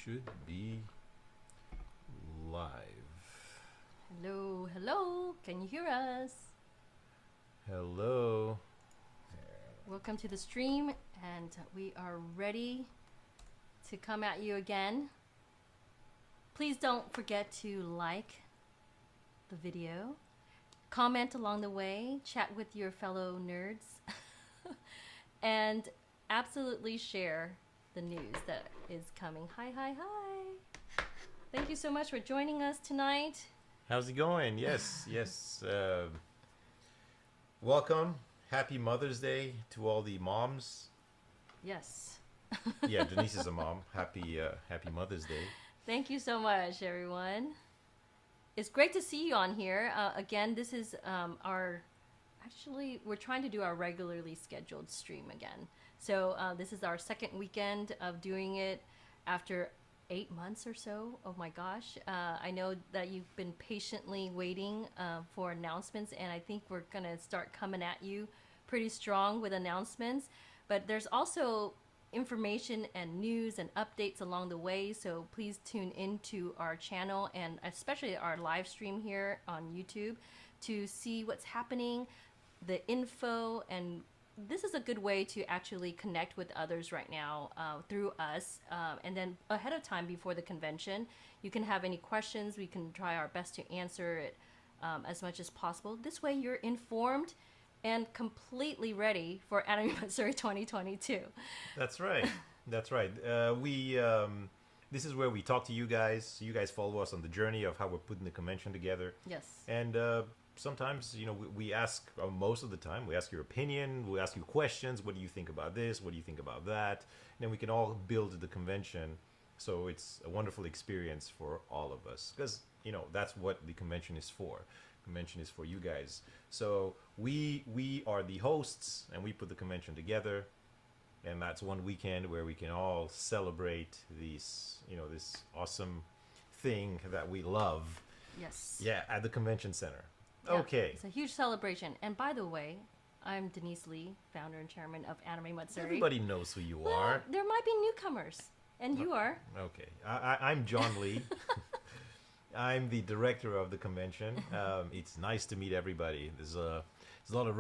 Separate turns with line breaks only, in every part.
should be live.
Hello, hello. Can you hear us?
Hello.
Welcome to the stream, and we are ready to come at you again. Please don't forget to like the video, comment along the way, chat with your fellow nerds, and absolutely share the news that is coming. Hi, hi, hi. Thank you so much for joining us tonight.
How's it going? Yes. Welcome. Happy Mother's Day to all the moms.
Yes.
Yeah, Denise is a mom. Happy Mother's Day.
Thank you so much, everyone. It's great to see you on here. Again, this is we're trying to do our regularly scheduled stream again. So this is our second weekend of doing it after 8 months or so. Oh my gosh. I know that you've been patiently waiting for announcements, and I think we're going to start coming at you pretty strong with announcements. But there's also information and news and updates along the way, so please tune into our channel and especially our live stream here on YouTube to see what's happening, the info, and this is a good way to actually connect with others right now through us, and then ahead of time before the convention you can have any questions. We can try our best to answer it as much as possible. This way you're informed and completely ready for Anime Matsuri 2022.
That's right. That's right. This is where we talk to you guys. You guys follow us on the journey of how we're putting the convention together.
Yes.
And sometimes, we ask, most of the time, we ask your opinion, we ask you questions. What do you think about this? What do you think about that? And then we can all build the convention. So it's a wonderful experience for all of us. Because, that's what the convention is for. Convention is for you guys. So we are the hosts, and we put the convention together. And that's one weekend where we can all celebrate this awesome thing that we love.
Yes.
Yeah, at the convention center.
Yeah,
Okay.
It's a huge celebration. And by the way, I'm Denise Lee, founder and chairman of Anime Matsuri.
Everybody knows who you
Well,
are.
there might be newcomers, and you are.
Okay. I'm John Lee. I'm the director of the convention. It's nice to meet everybody. There's a lot of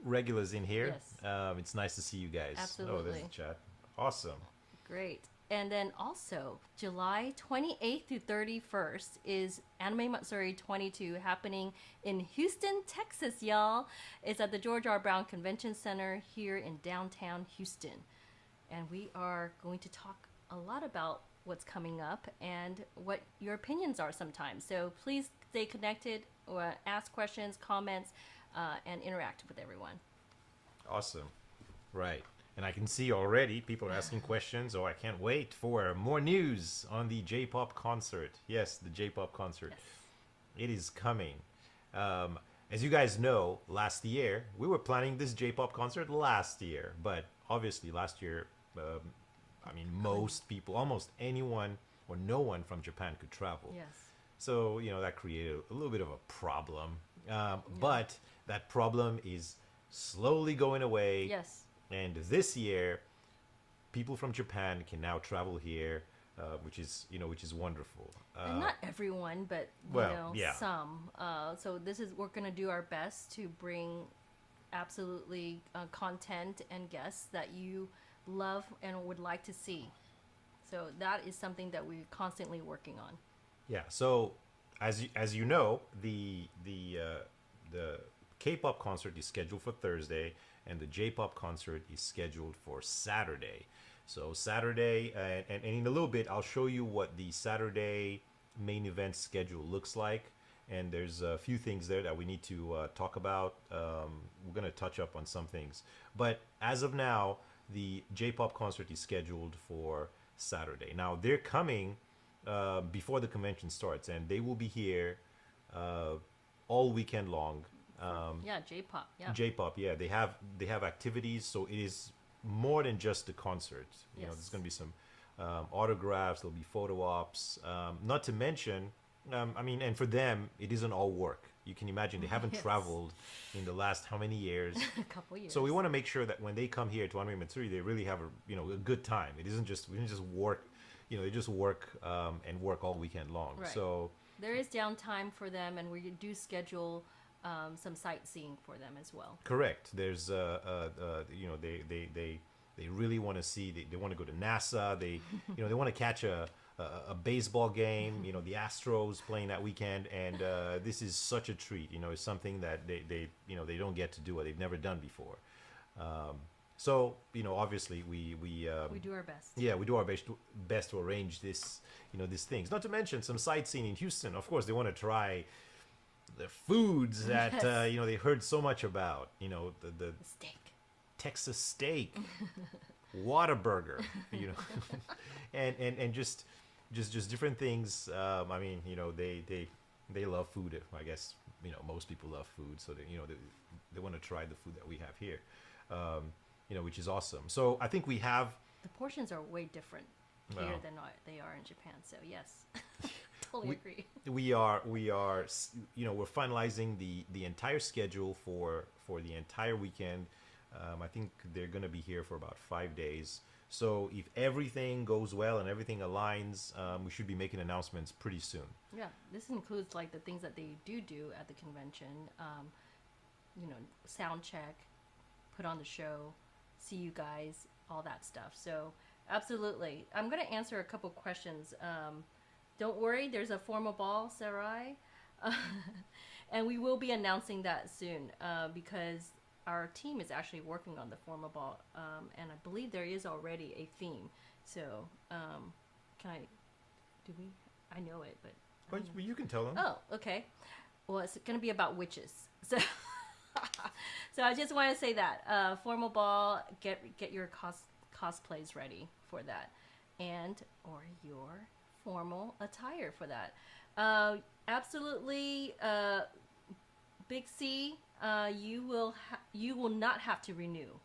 regulars in here.
Yes.
It's nice to see you guys. Oh,
Absolutely.
there's a chat. Awesome.
Great. And then also, July 28th through 31st is Anime Matsuri 22 happening in Houston, Texas, y'all. It's at the George R. Brown Convention Center here in downtown Houston. And we are going to talk a lot about what's coming up and what your opinions are sometimes. So please stay connected, or ask questions, comments, and interact with everyone.
Awesome. Right. And I can see already people are asking questions. Oh, I can't wait for more news on the J-pop concert. Yes, the J-pop concert.
Yes.
It is coming. As you guys know, last year, we were planning this J-pop concert last year. But obviously last year, most people, almost anyone or no one from Japan could travel.
Yes.
So, that created a little bit of a problem. But that problem is slowly going away.
Yes.
And this year, people from Japan can now travel here, which is wonderful.
And not everyone, but some. So we're going to do our best to bring absolutely content and guests that you love and would like to see. So that is something that we're constantly working on.
Yeah. So as you know, the K-pop concert is scheduled for Thursday, and the J-pop concert is scheduled for Saturday. So Saturday, and in a little bit, I'll show you what the Saturday main event schedule looks like. And there's a few things there that we need to talk about. We're going to touch up on some things. But as of now, the J-pop concert is scheduled for Saturday. Now, they're coming before the convention starts, and they will be here all weekend long.
J-pop. Yeah.
J-pop, yeah, they have activities, so it is more than just the concert. There's going to be some autographs, there'll be photo ops. Not to mention, and for them, it isn't all work. You can imagine they haven't traveled in the last how many years?
A couple years.
So we want to make sure that when they come here to Anime Matsuri, they really have a good time. We didn't just work they just work and work all weekend long.
Right.
So
There is downtime for them, and we do schedule some sightseeing for them as well.
correct. There's they really want to see. They want to go to NASA. They want to catch a baseball game. The Astros playing that weekend, and this is such a treat. It's something that they don't get to do or they've never done before. So obviously
We do our best.
yeah, we do our best to arrange these things. Not to mention some sightseeing in Houston. Of course, they want to try the foods that
Yes.
they heard so much about. The
Steak.
Texas steak, Whataburger, and just different things. I mean, they love food. I guess most people love food, so they want to try the food that we have here. Which is awesome. So I think we have.
The portions are way different here
Well.
than what they are in Japan. So yes, totally agree.
We're finalizing the entire schedule for the entire weekend. I think they're going to be here for about 5 days. So if everything goes well and everything aligns, we should be making announcements pretty soon.
Yeah, this includes like the things that they do at the convention. Sound check, put on the show, see you guys, all that stuff. So absolutely, I'm gonna answer a couple questions. Don't worry, there's a formal ball, Sarai, and we will be announcing that soon because our team is actually working on the formal ball, and I believe there is already a theme. So can I? Do we? I know it, but. I
But
don't know.
you can tell them.
Oh, okay. Well, it's going to be about witches. So, so I just want to say that formal ball, get your cosplays ready for that, and or your formal attire for that. Absolutely, Big C. You will not have to renew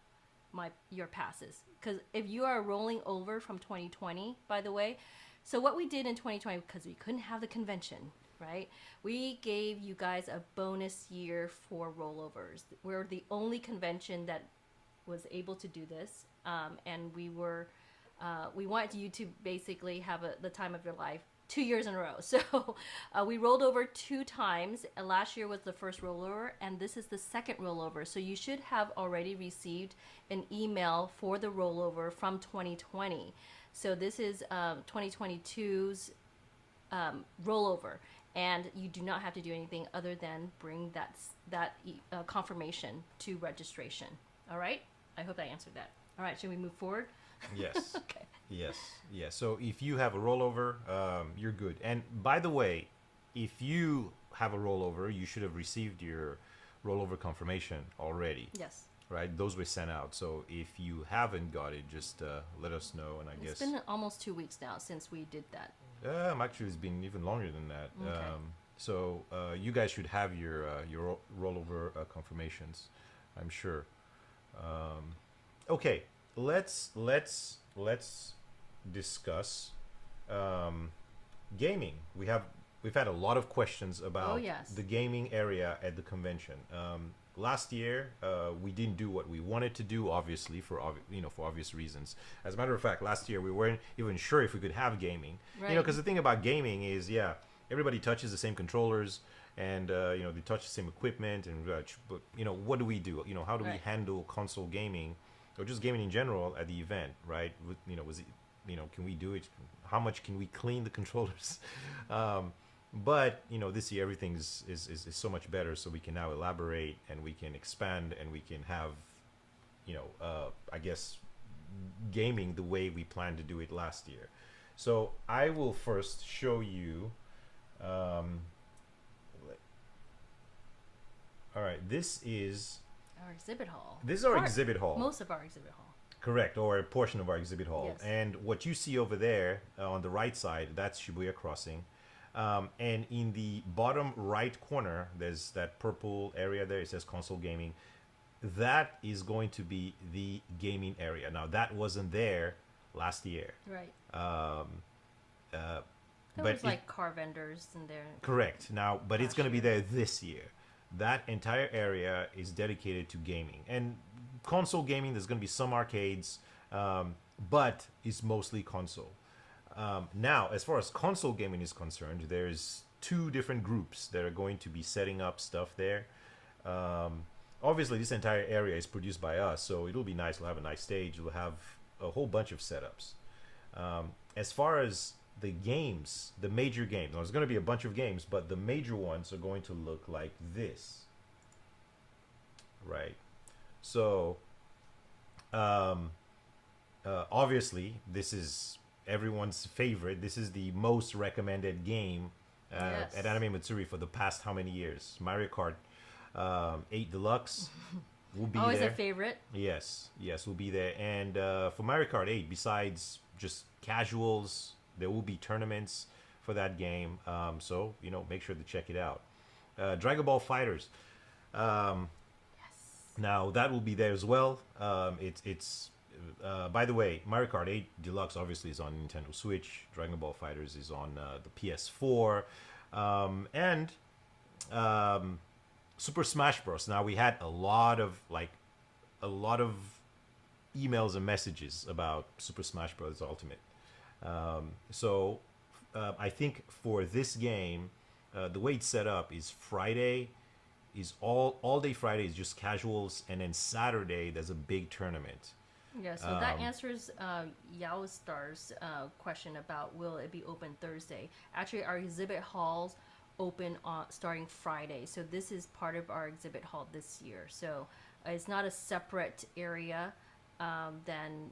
your passes because if you are rolling over from 2020, by the way. So what we did in 2020, because we couldn't have the convention, right? We gave you guys a bonus year for rollovers. We're the only convention that was able to do this, and we wanted you to basically have the time of your life 2 years in a row. So we rolled over 2 times. Last year was the first rollover, and this is the second rollover. So you should have already received an email for the rollover from 2020. So this is 2022's rollover, and you do not have to do anything other than bring that confirmation to registration. All right? I hope I answered that. All right, should we move forward?
Yes.
Okay.
Yes. So if you have a rollover, you're good. And by the way, if you have a rollover, you should have received your rollover confirmation already.
Yes.
Right? Those were sent out. So if you haven't got it, just let us know. And I
It's
guess
been almost 2 weeks now since we did that.
actually it's been even longer than that.
Okay.
So you guys should have your rollover confirmations, I'm sure. Okay, let's discuss gaming. We've had a lot of questions about
Oh, yes.
the gaming area at the convention. Last year, we didn't do what we wanted to do, obviously for obvious reasons. As a matter of fact, last year we weren't even sure if we could have gaming.
Right.
Because the thing about gaming is, everybody touches the same controllers, and they touch the same equipment, and but what do we do? How do we
Right.
handle console gaming, or just gaming in general at the event, right? Can we do it? How much can we clean the controllers? But this year everything is so much better, so we can now elaborate and we can expand and we can have, I guess, gaming the way we planned to do it last year. So I will first show you. All right, this is
Our exhibit hall.
our
Part-
exhibit hall.
Most of our exhibit hall.
Correct, or a portion of our exhibit hall.
Yes.
And what you see over there on the right side, that's Shibuya Crossing. And in the bottom right corner, there's that purple area there. It says console gaming. That is going to be the gaming area. Now, that wasn't there last year.
Right.
But
There was
it-
like car vendors in there.
Correct. Now, but it's
Last
going to be
year.
there this year. That entire area is dedicated to gaming and console gaming. There's going to be some arcades, but it's mostly console. Now, as far as console gaming is concerned, there's two different groups that are going to be setting up stuff there. Obviously, this entire area is produced by us, so it'll be nice. We'll have a nice stage. We'll have a whole bunch of setups. As far as the games, the major games, there's going to be a bunch of games, but the major ones are going to look like this, right? So, obviously, this is everyone's favorite. This is the most recommended game
Yes.
at Anime Matsuri for the past how many years? Mario Kart 8 Deluxe will be
Always
there.
a favorite.
Yes, yes, we'll be there. And for Mario Kart 8, besides just casuals, there will be tournaments for that game. So, make sure to check it out. Dragon Ball Fighters. Now, that will be there as well. It's by the way, Mario Kart 8 Deluxe obviously is on Nintendo Switch. Dragon Ball Fighters is on the PS4. And Super Smash Bros. Now, we had a lot of emails and messages about Super Smash Bros. Ultimate. So I think for this game, the way it's set up is Friday is all day Friday is just casuals, and then Saturday there's a big tournament.
Yeah, so that answers Yao Star's question about will it be open Thursday. Actually, our exhibit halls open on starting Friday, so this is part of our exhibit hall this year. So it's not a separate area than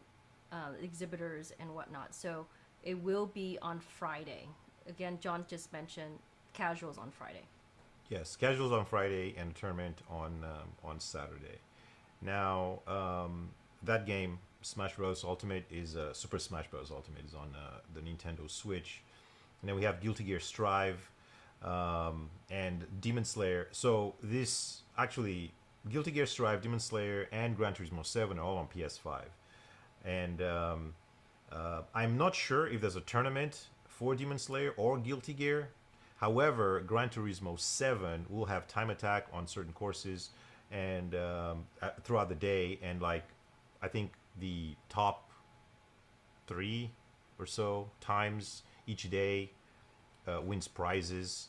exhibitors and whatnot. So it will be on Friday. Again, John just mentioned casuals on Friday.
Yes, casuals on Friday and tournament on Saturday. Now, that game, Smash Bros. Ultimate, is Super Smash Bros. Ultimate is on the Nintendo Switch. And then we have Guilty Gear Strive and Demon Slayer. So this actually, Guilty Gear Strive, Demon Slayer, and Gran Turismo 7 are all on PS5. And I'm not sure if there's a tournament for Demon Slayer or Guilty Gear. However, Gran Turismo 7 will have time attack on certain courses and throughout the day, and I think the top 3 or so times each day wins prizes.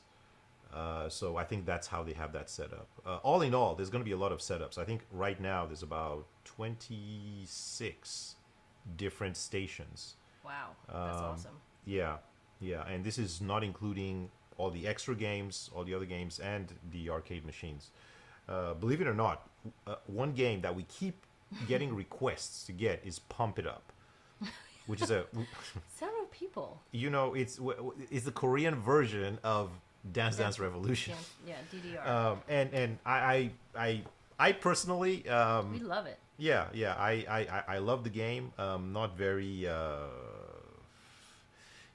So I think that's how they have that set up. All in all, there's going to be a lot of setups. I think right now there's about 26 different stations.
Wow, that's awesome.
Yeah, and this is not including all the extra games, all the other games, and the arcade machines. Believe it or not, one game that we keep getting requests to get is Pump It Up, which is
Several people.
it's the Korean version of Dance Dance Revolution.
Yeah, DDR.
And I personally
We love it.
yeah, I love the game. Not very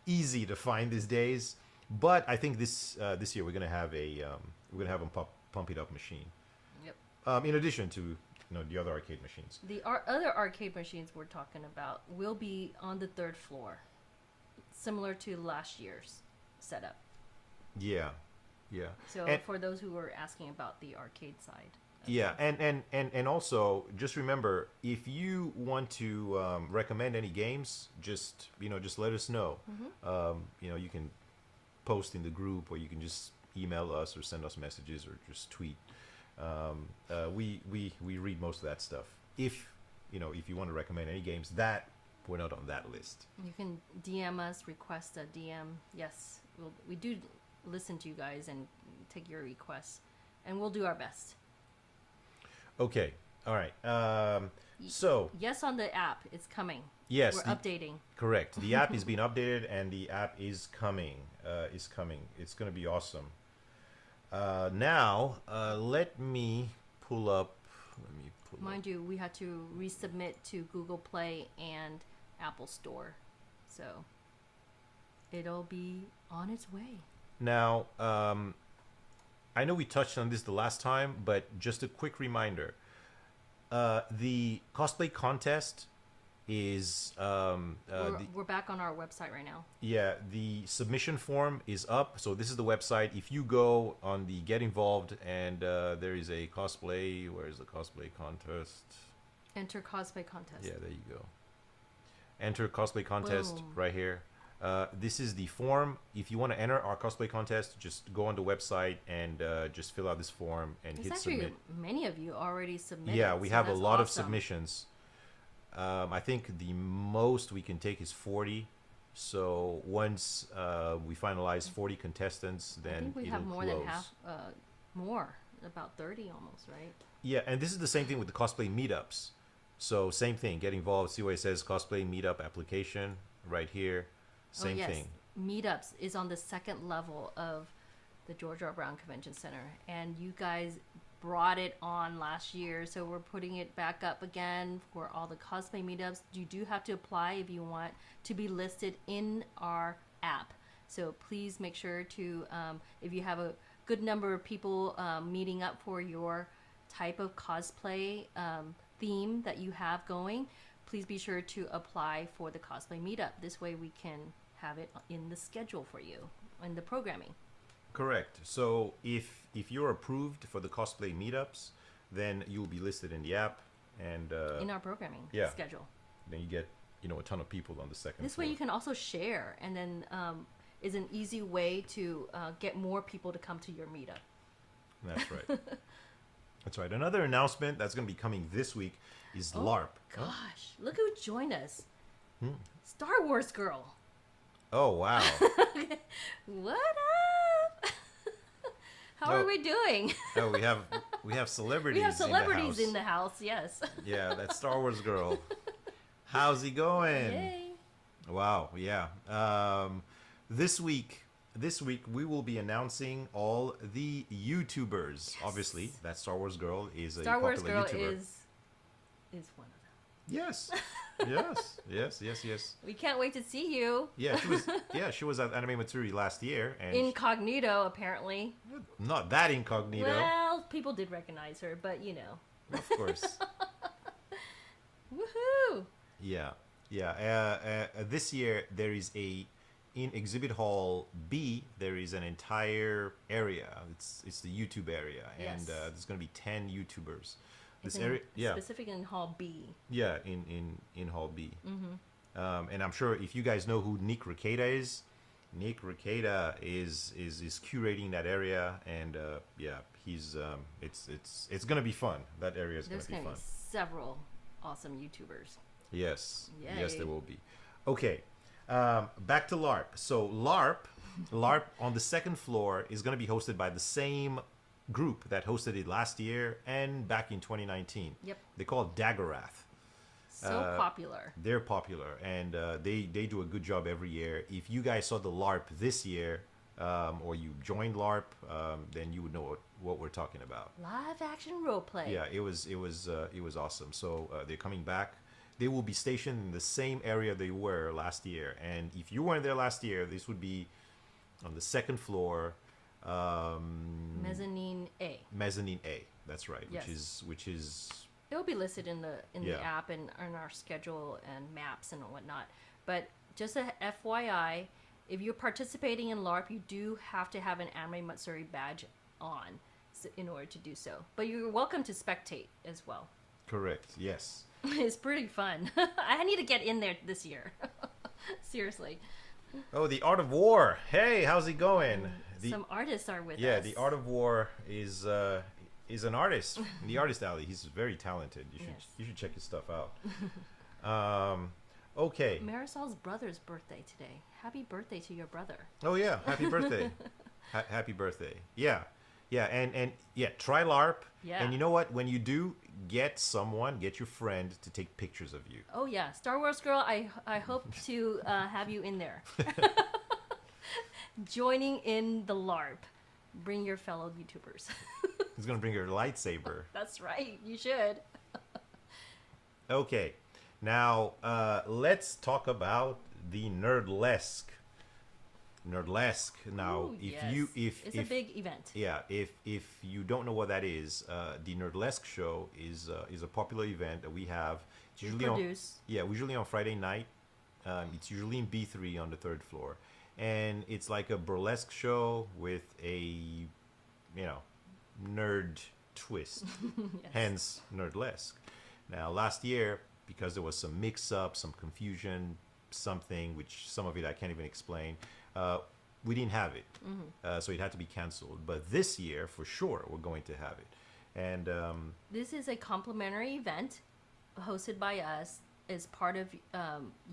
easy to find these days, but I think this year we're gonna have a pump it up machine.
Yep.
In addition to the other arcade machines.
The other arcade machines we're talking about will be on the 3rd floor, similar to last year's setup.
Yeah.
So
And-
for those who were asking about the arcade side.
Yeah, and also just remember, if you want to recommend any games, just let us know. You can post in the group, or you can just email us or send us messages or just tweet. We read most of that stuff. If you want to recommend any games that we're not on that list.
You can DM us, request a DM. Yes, we do listen to you guys and take your requests, and we'll do our best.
Okay. All right. So
Yes, on the app, it's coming.
yes,
We're updating.
correct. The app is being updated, and the app is coming. It's going to be awesome. Now, let me pull up.
Mind you, we had to resubmit to Google Play and Apple Store, so it'll be on its way.
Now, I know we touched on this the last time, but just a quick reminder. The cosplay contest is
We're back on our website right now.
the submission form is up. So this is the website. If you go on the Get Involved, and there is a cosplay. Where is the cosplay contest?
Enter cosplay contest.
Yeah, there you go. Enter cosplay contest
Boom.
right here. This is the form. If you want to enter our cosplay contest, just go on the website and just fill out this form and
There's
hit
actually
submit.
many of you already submitted.
Yeah, we
so
have a
that's
lot of
awesome.
submissions. I think the most we can take is 40. So once we finalize 40 contestants,
I
then
think we
it'll
have more
close.
than half, more, about 30 almost, right?
Yeah, and this is the same thing with the cosplay meetups. So same thing, get involved. See what it says, cosplay meetup application right here. Same
oh, yes.
thing.
Meetups is on the second level of the George R. Brown Convention Center, and you guys brought it on last year, so we're putting it back up again for all the cosplay meetups. You do have to apply if you want to be listed in our app. So please make sure to, if you have a good number of people meeting up for your type of cosplay theme that you have going, please be sure to apply for the cosplay meetup. This way we can have it in the schedule for you in the programming.
Correct. So if you're approved for the cosplay meetups, then you'll be listed in the app, and
In our programming
yeah.
schedule.
then you get a ton of people on the second
This
floor.
way you can also share, and then is an easy way to get more people to come to your meetup.
That's right. That's right. Another announcement that's going to be coming this week is LARP.
Gosh, look who joined us.
Hmm.
Star Wars girl.
Oh wow.
What up? How
Oh.
are we doing?
Oh, we have celebrities.
We have celebrities
in the house.
yes.
Yeah, that Star Wars girl. How's he going?
Yay.
Wow. Yeah. This week we will be announcing all the YouTubers. Obviously, that Star Wars girl is a
Star Wars
popular
girl
YouTuber.
is one of them.
Yes. Yes.
We can't wait to see you.
She was at Anime Matsuri last year, and
Incognito, apparently.
not that incognito.
Well, people did recognize her, but
Of course.
Woohoo!
Yeah. This year there is in Exhibit Hall B. There is an entire area. It's the YouTube area, and
Yes.
there's going to be 10 YouTubers.
It's
This area,
specific in Hall B.
yeah, in Hall B. Mm-hmm. And I'm sure if you guys know who Nick Rekieta is, Nick Rekieta is curating that area, and he's it's gonna be fun. That area is gonna
There's
be
going to
fun.
be several awesome YouTubers.
Yes,
Yay.
there will be. Okay, back to LARP. So LARP on the second floor is going to be hosted by the same group that hosted it last year and back in 2019.
Yep.
They call it Daggerath.
So popular.
They're popular, and they do a good job every year. If you guys saw the LARP this year, or you joined LARP, then you would know what we're talking about.
Live action roleplay.
Yeah, it was awesome. So they're coming back. They will be stationed in the same area they were last year. And if you weren't there last year, this would be on the second floor,
Mezzanine A.
mezzanine A. That's right.
Yes.
Which is
It will be listed in the
Yeah.
app and in our schedule and maps and whatnot. But just a FYI, if you're participating in LARP, you do have to have an Anime Matsuri badge on in order to do so. But you're welcome to spectate as well.
correct. Yes.
It's pretty fun. I need to get in there this year. Seriously.
Oh, the Art of War. Hey, how's it going?
Some artists are with us.
Yeah, the Art of War is an artist in the Artist Alley. He's very talented. You should check his stuff out. Okay.
Marisol's brother's birthday today. Happy birthday to your brother.
Oh yeah, happy birthday. Happy birthday. Yeah. And try LARP.
Yeah.
And you know what? When you do, get your friend to take pictures of you.
Oh yeah, Star Wars girl. I hope to have you in there. Joining in the LARP. Bring your fellow YouTubers.
He's gonna bring her lightsaber.
That's right. You should.
Okay. Now let's talk about the Nerdlesque. Now,
Ooh, yes. It's a big event.
Yeah, if you don't know what that is, the Nerdlesque show is a popular event that we have. It's usually usually on Friday night. It's usually in B3 on the third floor, and it's like a burlesque show with a nerd twist.
Yes.
Hence Nerdlesque. Now, last year, because there was some mix-up, some confusion, something, which some of it I can't even explain. We didn't have it, so it had to be canceled. But this year, for sure, we're going to have it. And
This is a complimentary event hosted by us as part of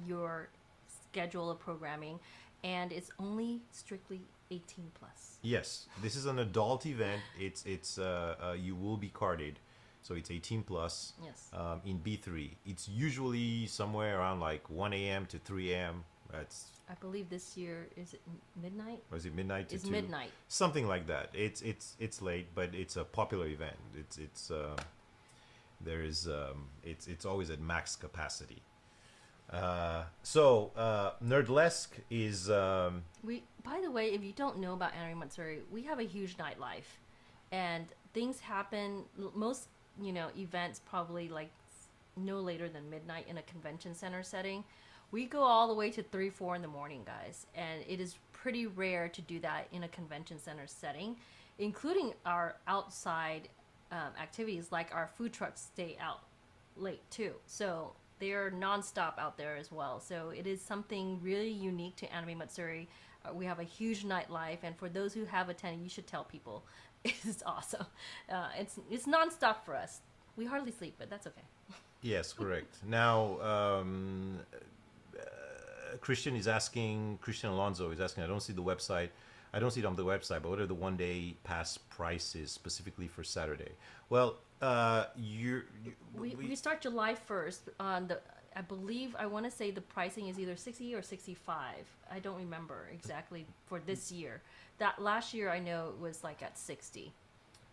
your schedule of programming, and it's only strictly 18 plus.
yes, this is an adult event. It's you will be carded, so it's 18 plus.
Yes.
In B3, it's usually somewhere around like 1 a.m. to 3 a.m. That's
I believe this year is it midnight?
was it midnight to
It's
2?
midnight.
Something like that. It's late, but it's a popular event. There is it's always at max capacity. Nerdlesque is
We, by the way, if you don't know about Anime Matsuri, we have a huge nightlife, and things happen. Most events probably like no later than midnight in a convention center setting. We go all the way to 3, 4 in the morning, guys, and it is pretty rare to do that in a convention center setting, including our outside activities like our food trucks stay out late too. So they are nonstop out there as well. So it is something really unique to Anime Matsuri. We have a huge nightlife, and for those who have attended, you should tell people. It's awesome. It's nonstop for us. We hardly sleep, but that's okay.
yes, correct. Now Christian Alonso is asking. I don't see the website. I don't see it on the website. But what are the 1-day pass prices specifically for Saturday? Well,
We start July 1st on the. I believe I want to say the pricing is either 60 or 65. I don't remember exactly for this year. That last year I know it was like at 60.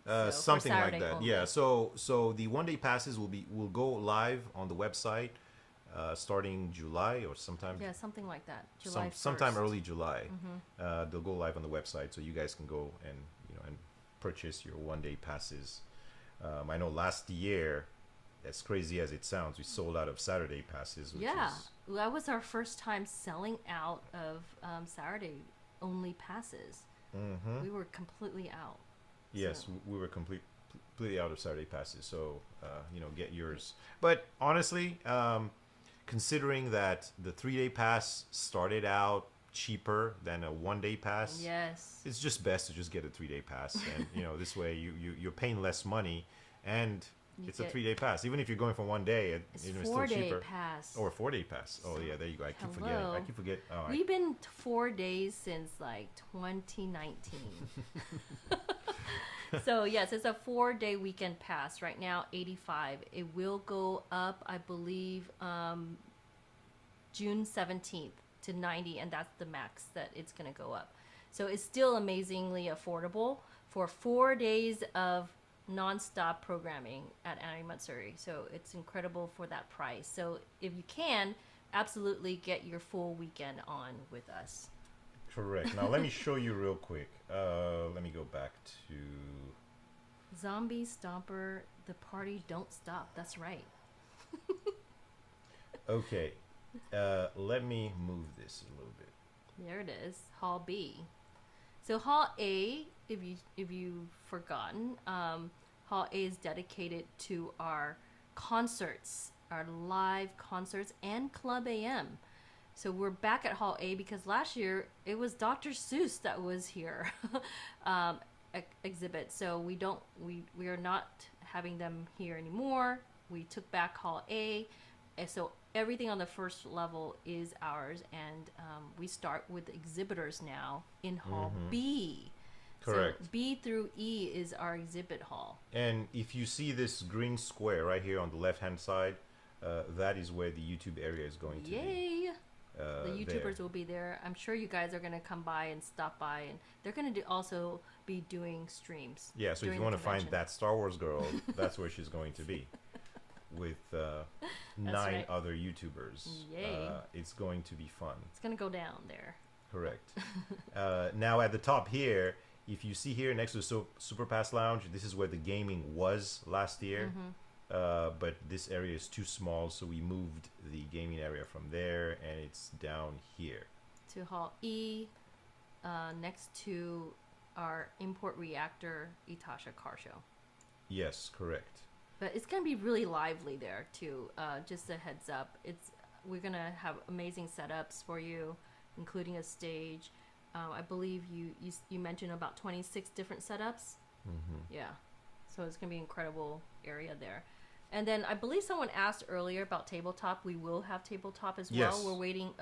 So, for
something like
Saturday
that.
only.
Yeah. So the 1-day passes will go live on the website starting July or sometime.
Yeah, something like that. July 1st.
Sometime early July. They'll go live on the website, so you guys can go and and purchase your 1-day passes. I know last year, as crazy as it sounds, we sold out of Saturday passes. Which
Yeah,
is,
that was our first time selling out of Saturday only passes. We were completely out.
yes,
So-
we were completely out of Saturday passes. So get yours. But honestly, considering that the 3-day pass started out cheaper than a 1-day pass,
Yes.
it's just best to just get a 3-day pass, and this way you're paying less money, and
You
it's a
get-
3-day pass. Even if you're going for 1 day,
It's
it's still
4-day
cheaper.
pass.
Or a 4-day pass. Oh
So,
yeah, there you go. I keep forgetting. I
hello.
keep forgetting. Oh,
We've been 4 days since like 2019. So yes, it's a 4-day weekend pass. Right now, 85. It will go up, I believe, June 17th to 90, and that's the max that it's going to go up. So it's still amazingly affordable for 4 days of non-stop programming at Anime Matsuri. So it's incredible for that price. So if you can, absolutely get your full weekend on with us.
correct. Now let me show you real quick. Let me go back to.
Zombie Stomper, the party don't stop. That's right.
Okay. Let me move this a little bit.
There it is, Hall B. So Hall A, if you've forgotten, Hall A is dedicated to our concerts, our live concerts, and Club AM. So we're back at Hall A because last year it was Dr. Seuss that was here exhibit. So we are not having them here anymore. We took back Hall A, and so everything on the first level is ours, and we start with exhibitors now in Hall B.
Correct.
So B through E is our exhibit hall.
And if you see this green square right here on the left-hand side, that is where the YouTube area is going to be.
Yay! The
there.
YouTubers will be there. I'm sure you guys are going to come by and stop by, and they're going to also be doing streams.
Yeah, so if
during
you
the
want to find
convention.
that Star Wars girl, that's where she's going to be, with 9
right.
other YouTubers.
Yay.
It's going to be fun.
It's going to go down there.
Correct. Now at the top here, if you see here next to the Super Pass Lounge, this is where the gaming was last year. But this area is too small, so we moved the gaming area from there, and it's down here.
To Hall E, next to our import reactor Itasha car show.
Yes, correct.
But it's going to be really lively there too. Just a heads up. It's we're gonna have amazing setups for you, including a stage. I believe you mentioned about 26 different setups. Yeah, so it's gonna be an incredible area there. And then I believe someone asked earlier about tabletop. We will have tabletop as well.
Yes.
We're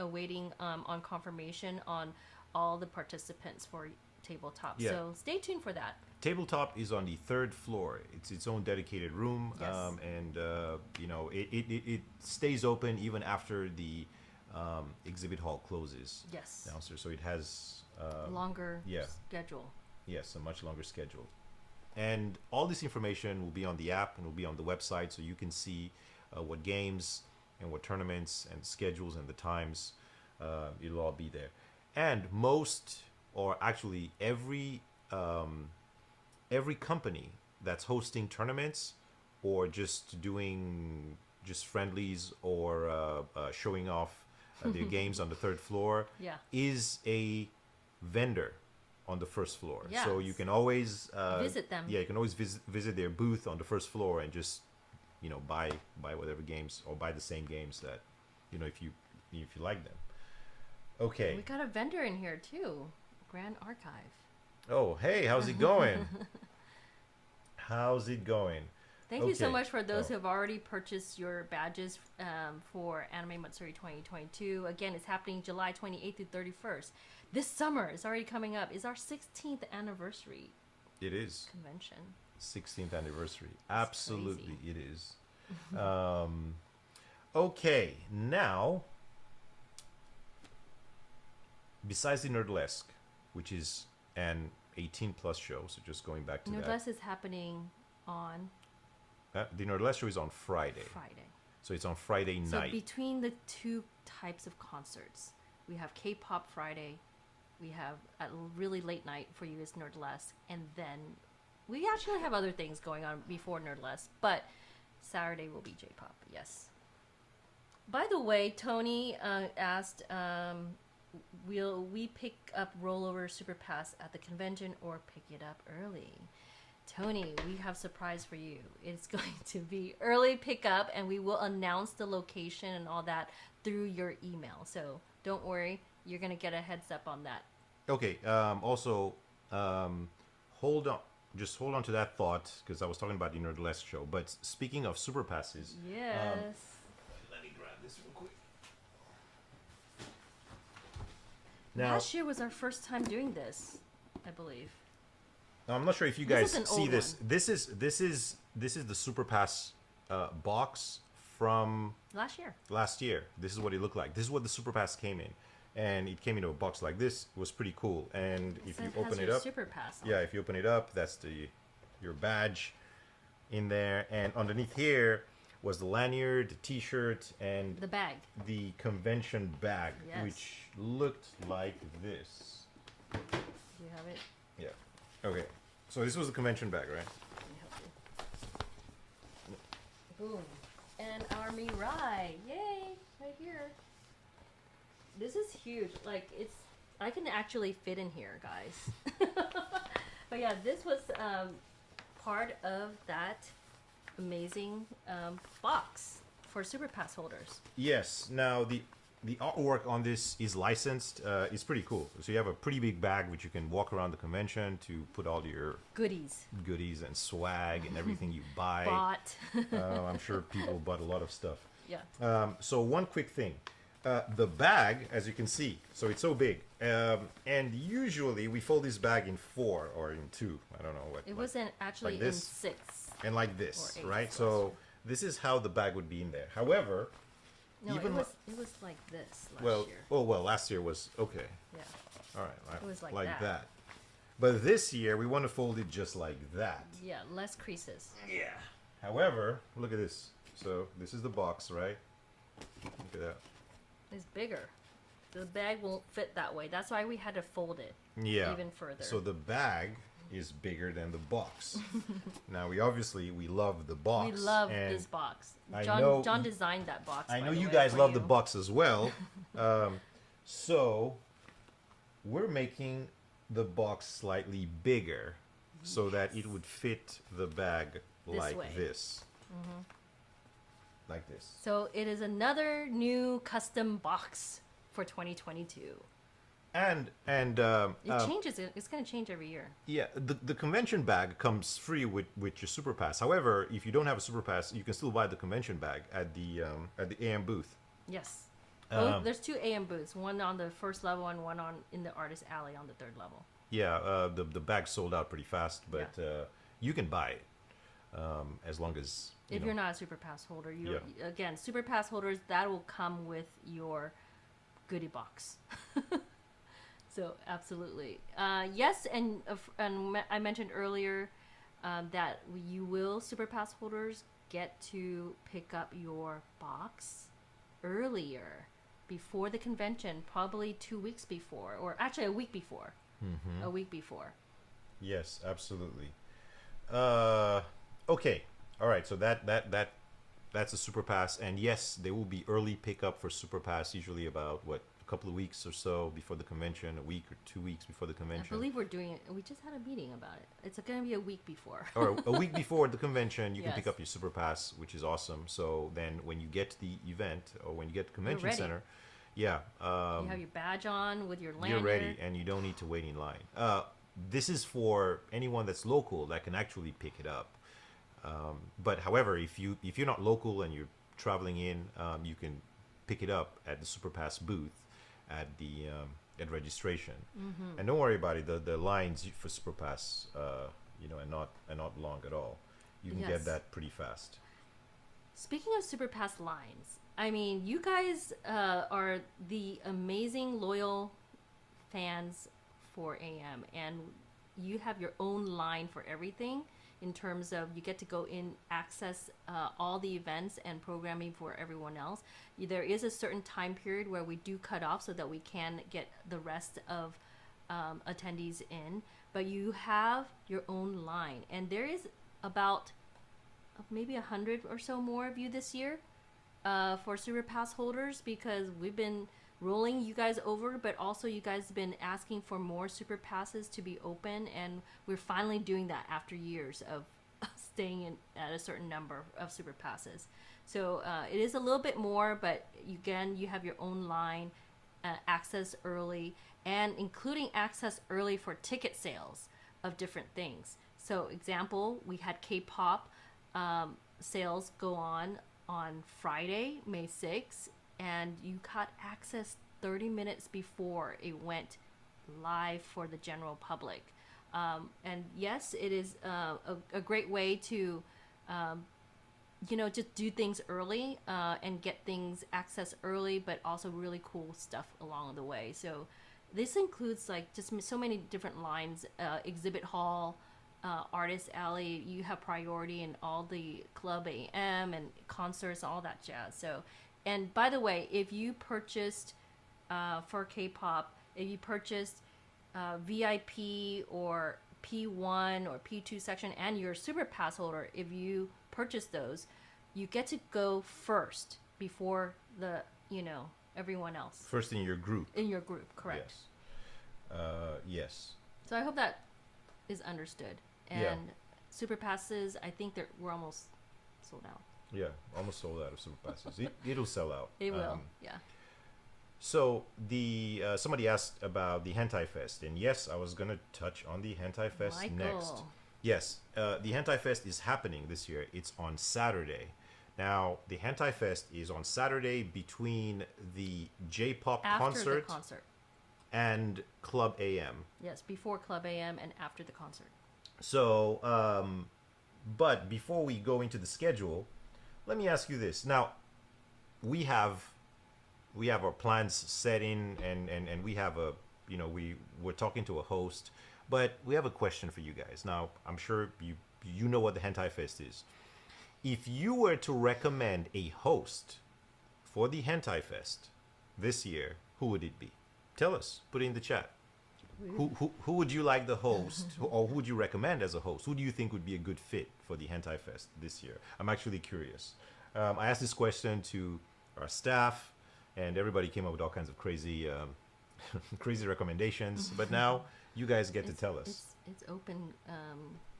awaiting on confirmation on all the participants for tabletop.
Yeah.
So stay tuned for that.
Tabletop is on the third floor. It's its own dedicated room,
Yes.
and you know it stays open even after the exhibit hall closes
Yes.
downstairs. So it has
Longer
yeah.
schedule.
yes, a much longer schedule. And all this information will be on the app and will be on the website, so you can see what games and what tournaments and schedules and the times. It'll all be there. And most, or actually every company that's hosting tournaments or just doing just friendlies or showing off their games on the third floor
Yeah.
is a vendor on the first floor. So you
Yes.
can always
Visit them.
Yeah, you can always visit their booth on the first floor and just buy whatever games or buy the same games that if you like them. Okay.
We got a vendor in here too. Grand Archive.
Oh, hey, how's it going? How's it going?
Thank you so
Okay.
much for those
Oh.
who have already purchased your badges for Anime Matsuri 2022. Again, it's happening July 28th through 31st. This summer is already coming up. It's our 16th anniversary
It is
convention.
16th anniversary.
That's
Absolutely,
crazy.
it is. Okay, now, besides the Nerdlesque, which is an 18 plus show, so just going back to
Nerdless is happening on
the Nerdlesque show is on Friday.
Friday.
So it's on Friday
So
night.
between the two types of concerts, we have K-pop Friday, we have a really late night for you is Nerdless, and then we actually have other things going on before Nerdless, but Saturday will be J-pop. Yes. By the way, Tony asked, will we pick up Rollover Super Pass at the convention or pick it up early? Tony, we have a surprise for you. It's going to be early pickup, and we will announce the location and all that through your email. So don't worry, you're going to get a heads up on that.
Okay. Also, hold on. Just hold on to that thought because I was talking about the Nerdlesque show. But speaking of super passes,
Yes.
let me grab this real quick. Now,
Last year was our first time doing this, I believe.
I'm not sure if you
This
guys
is an
see
old
this.
one.
This is the super pass box from
Last year.
last year. This is what it looked like. This is what the super pass came in, and it came in a box like this. It was pretty cool. And if
So
you
it has
open it
your
up,
Super Pass on.
yeah, if you open it up, that's your badge in there, and underneath here was the lanyard, the T-shirt, and
The bag.
the convention bag,
Yes.
which looked like this.
Do you have it?
Yeah. Okay. So this was the convention bag, right?
Let me help you. Boom. And our Mirai. Yay! Right here. This is huge. Like, I can actually fit in here, guys. But yeah, this was part of that amazing box for Super Pass holders.
Yes. Now the artwork on this is licensed. It's pretty cool. So you have a pretty big bag which you can walk around the convention to put all your
Goodies.
goodies and swag and everything you buy.
Bought.
I'm sure people bought a lot of stuff.
Yeah.
So one quick thing. The bag, as you can see, so it's so big. And usually we fold this bag in 4 or in 2. I don't know what.
It wasn't actually
like
in
this?
6.
And like this,
Or 8
right?
last
So
year.
this is how the bag would be in there. However,
No,
even
it was like this last year.
last year was okay.
Yeah.
All right,
It was like that.
that. But this year we want to fold it just like that.
Yeah, less creases.
Yeah. However, look at this. So this is the box, right? Look at that.
It's bigger. The bag won't fit that way. That's why we had to fold it
Yeah.
even further.
So the bag is bigger than the box. Now we love the box.
we love
and
this box.
I
John
know
John
y-
designed that box.
I
by
know
the
you
way,
guys
for
love the
you.
box as well. So we're making the box slightly bigger so that it would fit the bag
This
like
way.
this. like this.
So it is another new custom box for 2022.
And
It changes. It's going to change every year.
yeah, the convention bag comes free with your super pass. However, if you don't have a super pass, you can still buy the convention bag at the AM booth.
Yes. There's 2 AM booths, one on the first level and one on in the artist alley on the 3rd level.
Yeah, the bag sold out pretty fast, but you can buy it as long as
If you're not a super pass holder, again, super pass holders, that will come with your goodie box. So absolutely, yes, and I mentioned earlier that you will super pass holders get to pick up your box earlier before the convention, probably 2 weeks before, or actually a week before. A week before.
Yes, absolutely. Okay, all right. So that's a super pass, and yes, there will be early pickup for super pass. Usually about a couple of weeks or so before the convention, a week or 2 weeks before the
I
convention.
believe we're doing it. We just had a meeting about it. It's going to be a week before.
Or a week before the convention, you can pick
Yes.
up your super pass, which is awesome. So then, when you get to the event or when you get to convention
ready.
center, yeah,
You have your badge on with your lanyard.
you're ready, and you don't need to wait in line. This is for anyone that's local that can actually pick it up. But however, if you're not local and you're traveling in, you can pick it up at the SuperPass booth at the at registration. And don't worry about it. The lines for SuperPass, are not long at all. You can
Yes.
get that pretty fast.
Speaking of super pass lines, I mean, you guys are the amazing loyal fans for AM, and you have your own line for everything in terms of you get to go in, access all the events and programming for everyone else. There is a certain time period where we do cut off so that we can get the rest of attendees in, but you have your own line, and there is about maybe 100 or so more of you this year for super pass holders, because we've been rolling you guys over, but also you guys have been asking for more super passes to be open, and we're finally doing that after years of staying in at a certain number of super passes. So it is a little bit more, but again, you have your own line, access early, and including access early for ticket sales of different things. So example, we had K-pop sales go on Friday, May 6th, and you got access 30 minutes before it went live for the general public. And yes, it is a great way to, just do things early and get things access early, but also really cool stuff along the way. So this includes like just so many different lines, exhibit hall, artist alley. You have priority in all the club AM and concerts, all that jazz. So, and by the way, if you purchased for K-pop, if you purchased VIP or P1 or P2 section and you're a super pass holder, if you purchase those, you get to go first before the everyone else
First in your group.
in your group. Correct.
Yes. Yes.
So I hope that is understood. And
Yeah.
super passes, I think we're almost sold out.
Yeah. Almost sold out of super passes. It'll sell out.
It will. Yeah.
So somebody asked about the Hentai Fest, and yes, I was gonna touch on the Hentai Fest next.
Michael.
Yes, the Hentai Fest is happening this year. It's on Saturday. Now, the Hentai Fest is on Saturday between the J-pop
After
concert
the concert.
and Club AM.
Yes, before Club AM and after the concert.
So, but before we go into the schedule, let me ask you this. Now, we have our plans set in, and we have we're talking to a host, but we have a question for you guys. Now, I'm sure you know what the Hentai Fest is. If you were to recommend a host for the Hentai Fest this year, who would it be? Tell us. Put it in the chat. Who would you like the host, or who would you recommend as a host? Who do you think would be a good fit for the Hentai Fest this year? I'm actually curious. I asked this question to our staff, and everybody came up with all kinds of crazy, crazy recommendations. But now you guys get to tell us.
It's open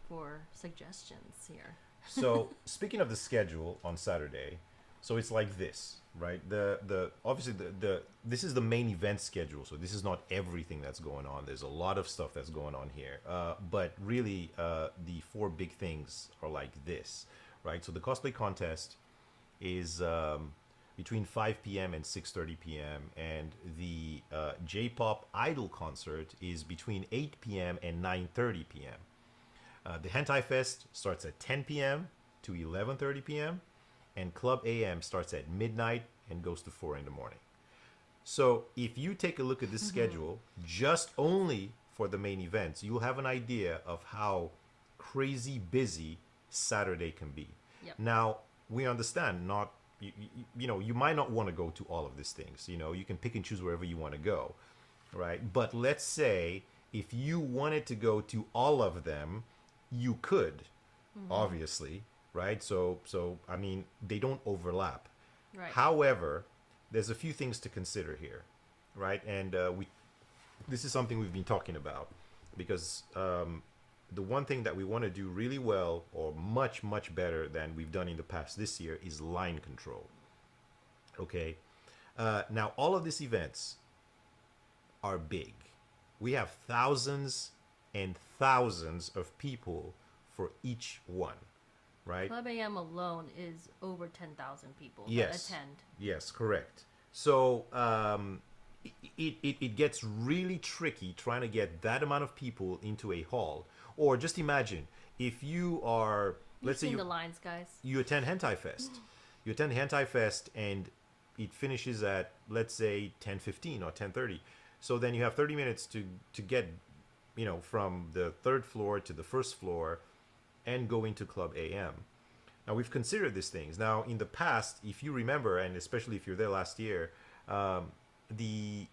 for suggestions here.
So, speaking of the schedule on Saturday, So it's like this, right? The obviously the this is the main event schedule, so this is not everything that's going on. There's a lot of stuff that's going on here, but really the four big things are like this, right? So the cosplay contest is between 5 p.m. and 6:30 p.m. and the J-pop Idol concert is between 8 p.m. and 9:30 p.m. The Hentai Fest starts at 10 p.m. to 11:30 p.m. and Club AM starts at midnight and goes to 4 in the morning. So if you take a look at this schedule, just only for the main events, you'll have an idea of how crazy busy Saturday can be.
Yep.
Now, we understand not you know, you might not want to go to all of these things. You know, you can pick and choose wherever you want to go, right? But let's say if you wanted to go to all of them, you could, obviously, right? So I mean, they don't overlap.
Right.
However, there's a few things to consider here, right? And this is something we've been talking about because the one thing that we want to do really well, or much better than we've done in the past this year, is line control. Okay. Now, all of these events are big. We have thousands and thousands of people for each one, right?
Club AM alone is over 10,000 people
Yes.
that attend.
Yes, correct. So it gets really tricky trying to get that amount of people into a hall. Or just imagine if you are, let's say
Seen
you,
the lines, guys.
you attend Hentai Fest. You attend Hentai Fest and it finishes at, let's say, 10:15 or 10:30. So then you have 30 minutes to get, you know, from the third floor to the first floor and go into Club AM. Now, we've considered these things. Now, in the past, if you remember, and especially if you're there last year, the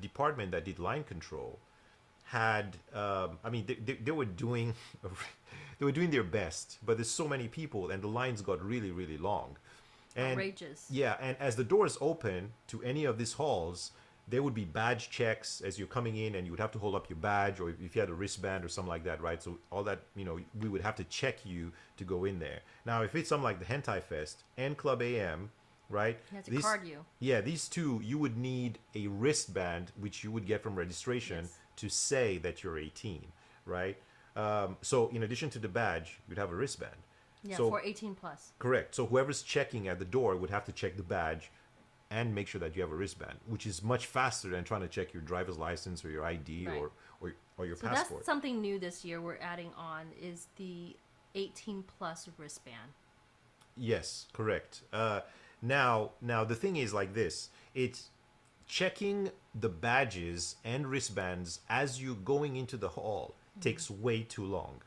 department that did line control had, I mean, they were doing they were doing their best, but there's so many people, and the lines got really long. And
Outrageous.
yeah, and as the doors open to any of these halls, there would be badge checks as you're coming in, and you would have to hold up your badge, or if you had a wristband or something like that, right? So all that, you know, we would have to check you to go in there. Now, if it's something like the Hentai Fest and Club AM, right?
You have to card you.
Yeah, these two, you would need a wristband, which you would get from registration,
Yes.
to say that you're 18, right? So in addition to the badge, you'd have a wristband.
Yeah,
So-
for 18 plus.
Correct. So whoever's checking at the door would have to check the badge and make sure that you have a wristband, which is much faster than trying to check your driver's license or your ID
Right.
or your
So
passport.
that's something new this year we're adding on is the 18 plus wristband.
Yes, correct. Now the thing is like this: it's checking the badges and wristbands as you're going into the hall takes way too long.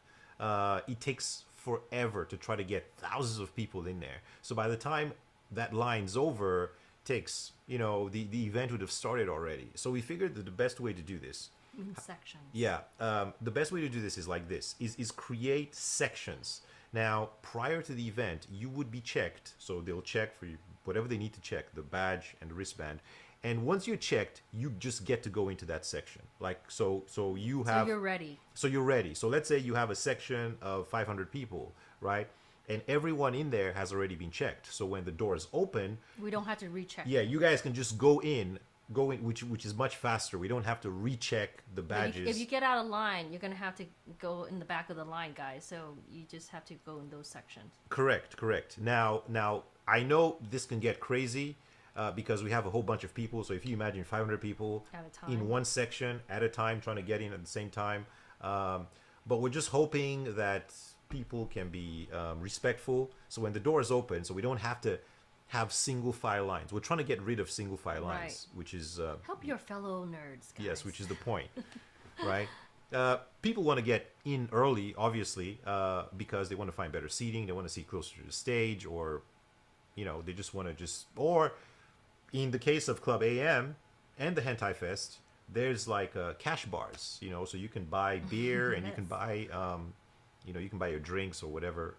It takes forever to try to get thousands of people in there. So by the time that line's over, takes, you know, the event would have started already. So we figured that the best way to do this,
In sections.
yeah, the best way to do this is like this: is create sections. Now, prior to the event, you would be checked. So they'll check for you whatever they need to check, the badge and the wristband. And once you're checked, you just get to go into that section. Like so you
So
have
you're ready.
so you're ready. So let's say you have a section of 500 people, right? And everyone in there has already been checked. So when the doors open,
We don't have to recheck.
yeah, you guys can just go in, which is much faster. We don't have to recheck the
If
badges.
you, if you get out of line, you're gonna have to go in the back of the line, guys. So you just have to go in those sections.
Correct. Now I know this can get crazy because we have a whole bunch of people. So if you imagine 500 people
At a time.
in one section at a time trying to get in at the same time, but we're just hoping that people can be respectful. So when the doors open, so we don't have to have single file lines. We're trying to get rid of single file lines, which is
Help your fellow nerds, guys.
yes, which is the point, right? People want to get in early, obviously, because they want to find better seating. They want to sit closer to the stage, or, you know, they just want to or in the case of Club AM and the Hentai Fest, there's like cash bars, you know, so you can buy beer and you can
Yes.
buy, you know, you can buy your drinks or whatever,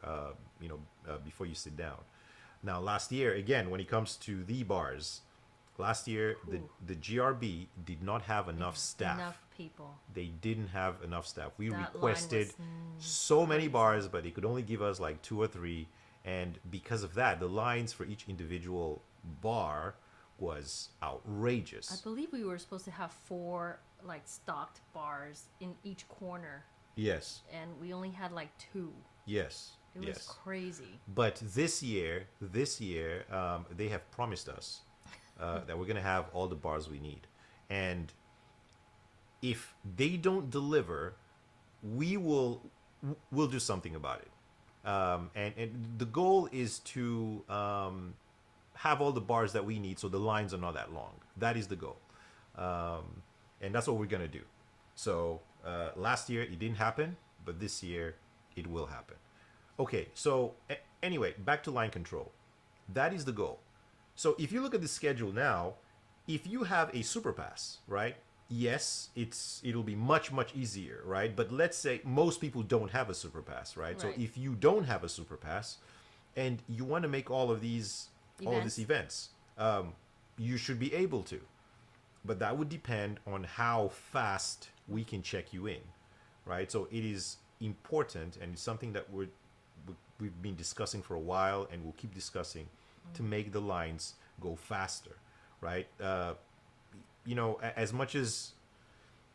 you know, before you sit down. Now, last year, again, when it comes to the bars, last year, the GRB did not have enough staff.
Enough people.
They didn't have enough staff. We
That line
requested
was,
so many bars, but they could only give us like 2 or 3. And because of that, the lines for each individual bar was
I
outrageous.
believe we were supposed to have 4 like stocked bars in each corner,
Yes,
and we only had like 2.
yes,
It was
yes.
crazy.
But this year, they have promised us that we're gonna have all the bars we need, and if they don't deliver, we'll do something about it. And the goal is to have all the bars that we need, so the lines are not that long. That is the goal, and that's what we're gonna do. So last year it didn't happen, but this year it will happen. Okay, so anyway, back to line control. That is the goal. So if you look at the schedule now, if you have a super pass, right? Yes, it'll be much easier, right? But let's say most people don't have a super pass, right? So
Right.
if you don't have a super pass and you want to make all of these events, you should be able to. But that would depend on how fast we can check you in, right? So it is important, and it's something that we've been discussing for a while, and we'll keep discussing to make the lines go faster, right? As much as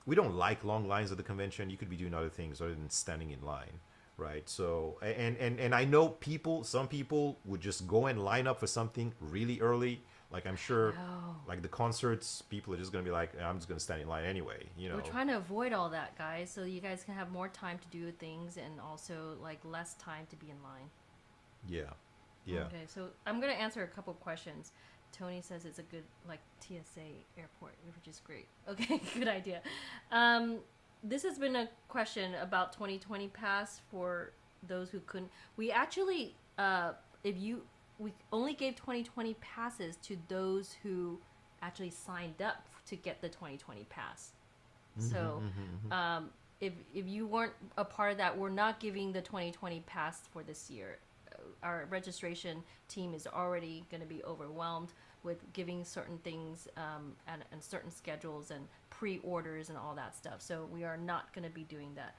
we don't like long lines at the convention, you could be doing other things other than standing in line, right? So and I know some people would just go and line up for something really early. Like I'm sure,
No.
like the concerts, people are just gonna be like, I'm just gonna stand in line anyway, you know.
We're trying to avoid all that, guys, so you guys can have more time to do things and also like less time to be in line.
Yeah, yeah.
Okay, so I'm gonna answer a couple questions. Tony says it's a good like TSA airport, which is great. Okay, good idea. This has been a question about 2020 pass for those who couldn't. We actually, we only gave 2020 passes to those who actually signed up to get the 2020 pass. So, if you weren't a part of that, we're not giving the 2020 pass for this year. Our registration team is already going to be overwhelmed with giving certain things and certain schedules and pre-orders and all that stuff. So we are not going to be doing that.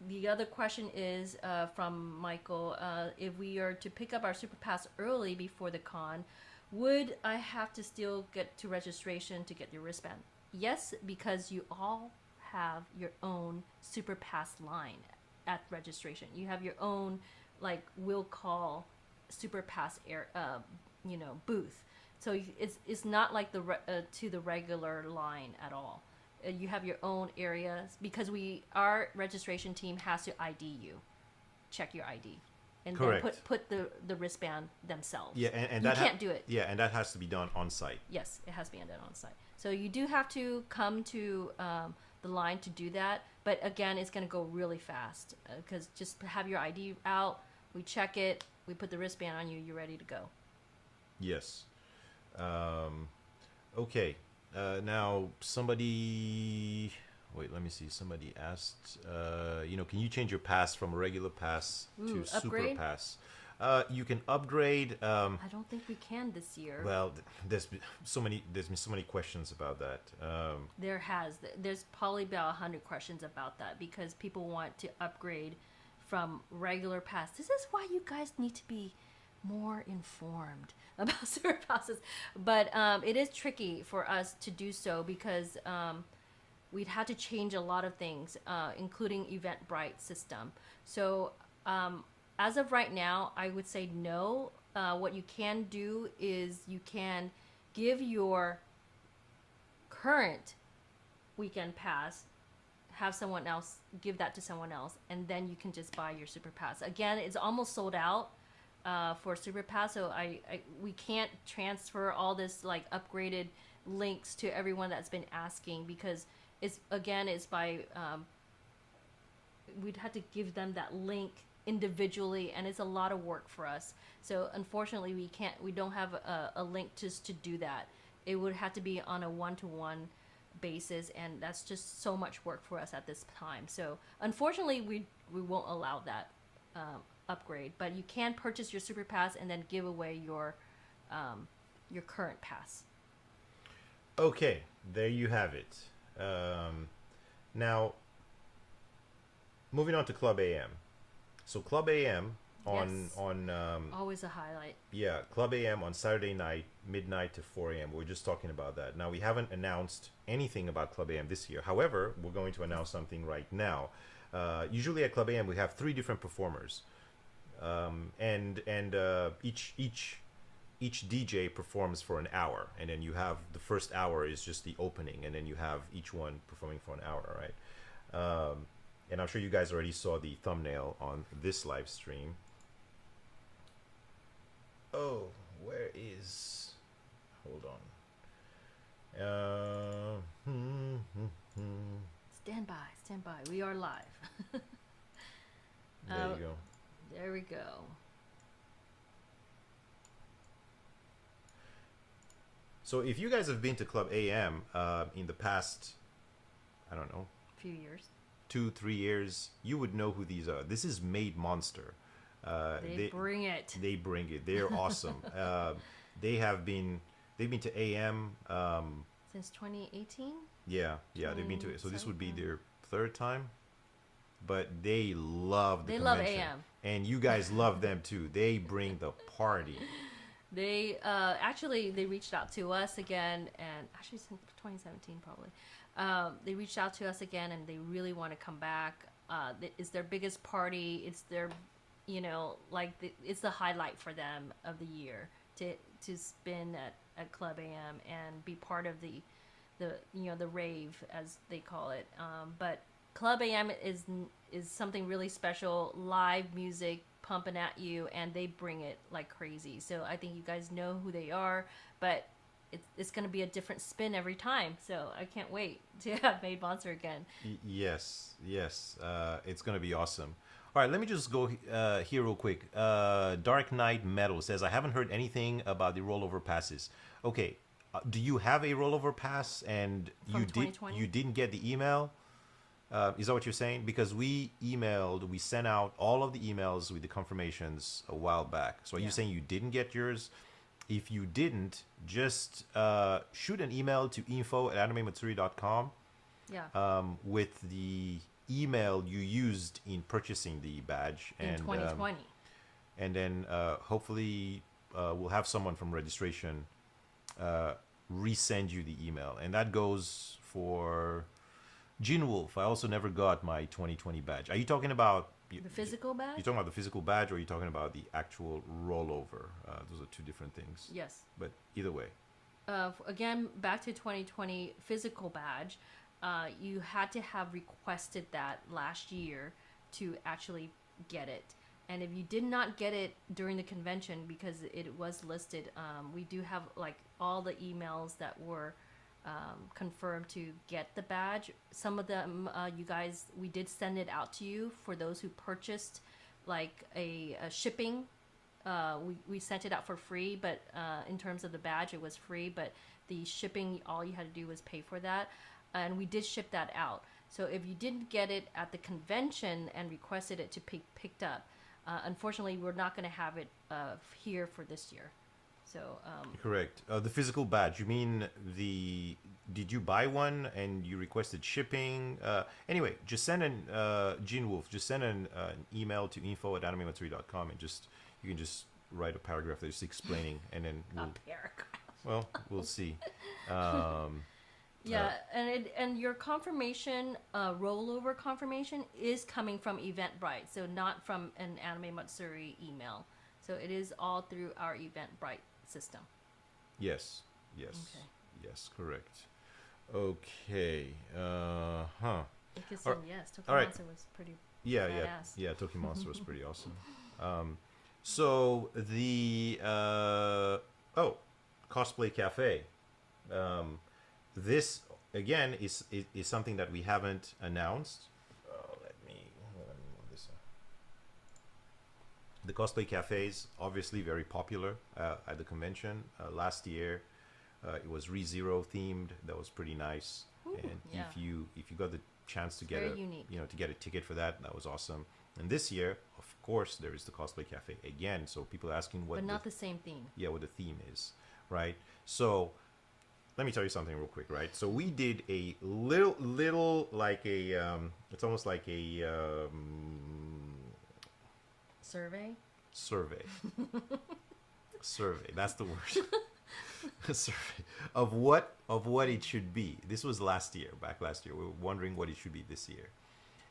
The other question is from Michael. If we are to pick up our Super Pass early before the con, would I have to still get to registration to get your wristband? Yes, because you all have your own Super Pass line at registration. You have your own like will call Super Pass booth. So it's not like to the regular line at all. You have your own areas because our registration team has to ID you, check your ID, and
Correct.
then put the wristband themselves.
Yeah, and
you
that
can't do it.
Yeah, and that has to be done on site.
Yes, it has to be done on site. So you do have to come to the line to do that. But again, it's going to go really fast because just have your ID out. We check it. We put the wristband on you. You're ready to go.
Yes. Okay. Now somebody. Wait, let me see. Somebody asked. Can you change your pass from a regular pass to Super
upgrade?
Pass? You can upgrade.
I don't think we can this year.
Well, there's been so many questions about that.
There's probably about 100 questions about that because people want to upgrade from regular pass. This is why you guys need to be more informed about Super Passes. But it is tricky for us to do so because we'd had to change a lot of things, including Eventbrite system. So as of right now, I would say no. What you can do is you can give your current weekend pass, have someone else give that to someone else, and then you can just buy your Super Pass. Again, it's almost sold out for Super Pass, so we can't transfer all this like upgraded links to everyone that's been asking because it's by we'd have to give them that link individually, and it's a lot of work for us. So unfortunately, we don't have a link just to do that. It would have to be on a one-to-one basis, and that's just so much work for us at this time. So unfortunately, we won't allow that upgrade. But you can purchase your Super Pass and then give away your current pass.
Okay, there you have it. Now, moving on to Club AM. So Club AM
Yes.
on
Always a highlight.
yeah, Club AM on Saturday night, midnight to 4 a.m. We're just talking about that. Now, we haven't announced anything about Club AM this year. However, we're going to announce something right now. Usually at Club AM, we have three different performers, and each DJ performs for an hour, and then you have the first hour is just the opening, and then you have each one performing for an hour, right? And I'm sure you guys already saw the thumbnail on this live stream. Oh, where is? Hold on.
Stand by, stand by. We are live.
There you go.
There we go.
So if you guys have been to Club AM in the past, I don't know,
Few years.
2-3 years, you would know who these are. This is Made Monster.
They bring it.
They bring it. They're awesome. They've been to AM.
Since 2018?
Yeah, they've been to it. So this would be
27.
their third time. But they love the
They love
convention.
AM.
And you guys love them too. They bring the party.
They actually they reached out to us again, and actually since 2017 probably. They reached out to us again, and they really want to come back. It's their biggest party. It's their, it's the highlight for them of the year to spin at Club AM and be part of the rave as they call it. But Club AM is something really special, live music pumping at you, and they bring it like crazy. So I think you guys know who they are, but it's going to be a different spin every time. So I can't wait to have Made Monster again.
Yes. It's going to be awesome. All right, let me just go here real quick. Dark Knight Metal says, I haven't heard anything about the rollover passes. Okay, do you have a rollover pass and
From 2020?
you didn't get the email? Is that what you're saying? Because we sent out all of the emails with the confirmations a while back. So are you
Yeah.
saying you didn't get yours? If you didn't, just shoot an email to info@animematsuri.com
Yeah.
with the email you used in purchasing the badge.
In 2020.
And then hopefully we'll have someone from registration resend you the email. And that goes for Gene Wolf. I also never got my 2020 badge. Are you talking about
The physical badge?
you're talking about the physical badge, or are you talking about the actual rollover? Those are two different things.
Yes.
But either way.
Again, back to 2020 physical badge, you had to have requested that last year to actually get it. And if you did not get it during the convention because it was listed, we do have like all the emails that were confirmed to get the badge. Some of them, you guys, we did send it out to you for those who purchased like a shipping. We sent it out for free, but in terms of the badge, it was free. But the shipping, all you had to do was pay for that, and we did ship that out. So if you didn't get it at the convention and requested it to be picked up, unfortunately, we're not going to have it here for this year. So
Correct. The physical badge. You mean did you buy one and you requested shipping? Anyway, just send Gene Wolf, just send an email to info@animematsuri.com, and you can just write a paragraph that's explaining, and then we'll see.
Yeah, and your confirmation, rollover confirmation is coming from Eventbrite, so not from an Anime Matsuri email. So it is all through our Eventbrite system.
Yes.
Okay.
Yes, correct. Okay.
Because yes, Tokyo
all right.
Monster was pretty badass.
Yeah. Tokyo Monster was pretty awesome. So the Cosplay Cafe. This again is something that we haven't announced. Let me move this up. The Cosplay Cafe is obviously very popular at the convention. Last year, it was ReZero themed. That was pretty nice. And
yeah.
if you got the chance to get
very unique.
to get a ticket for that, that was awesome. And this year, of course, there is the Cosplay Cafe again. So people are asking what
But not the same theme.
what the theme is, right? So let me tell you something real quick, right? So we did a little like a it's almost like a
Survey?
survey. Survey. That's the word. A survey of what it should be. This was last year, back last year. We were wondering what it should be this year,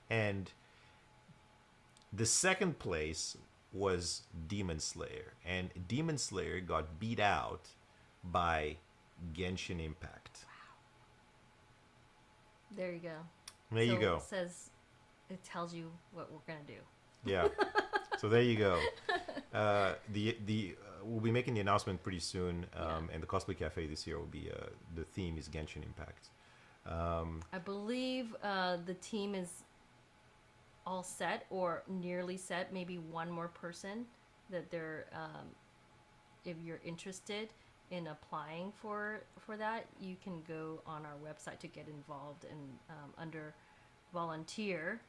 and the second place was Demon Slayer, and Demon Slayer got beat out by Genshin Impact.
There you go.
There you
So
go.
it tells you what we're gonna do.
Yeah. So there you go. We'll be making the announcement pretty soon, and the Cosplay Cafe this year will be the theme is Genshin Impact.
I believe the team is all set or nearly set. Maybe one more person that they're. If you're interested in applying for that, you can go on our website to get involved and under volunteer,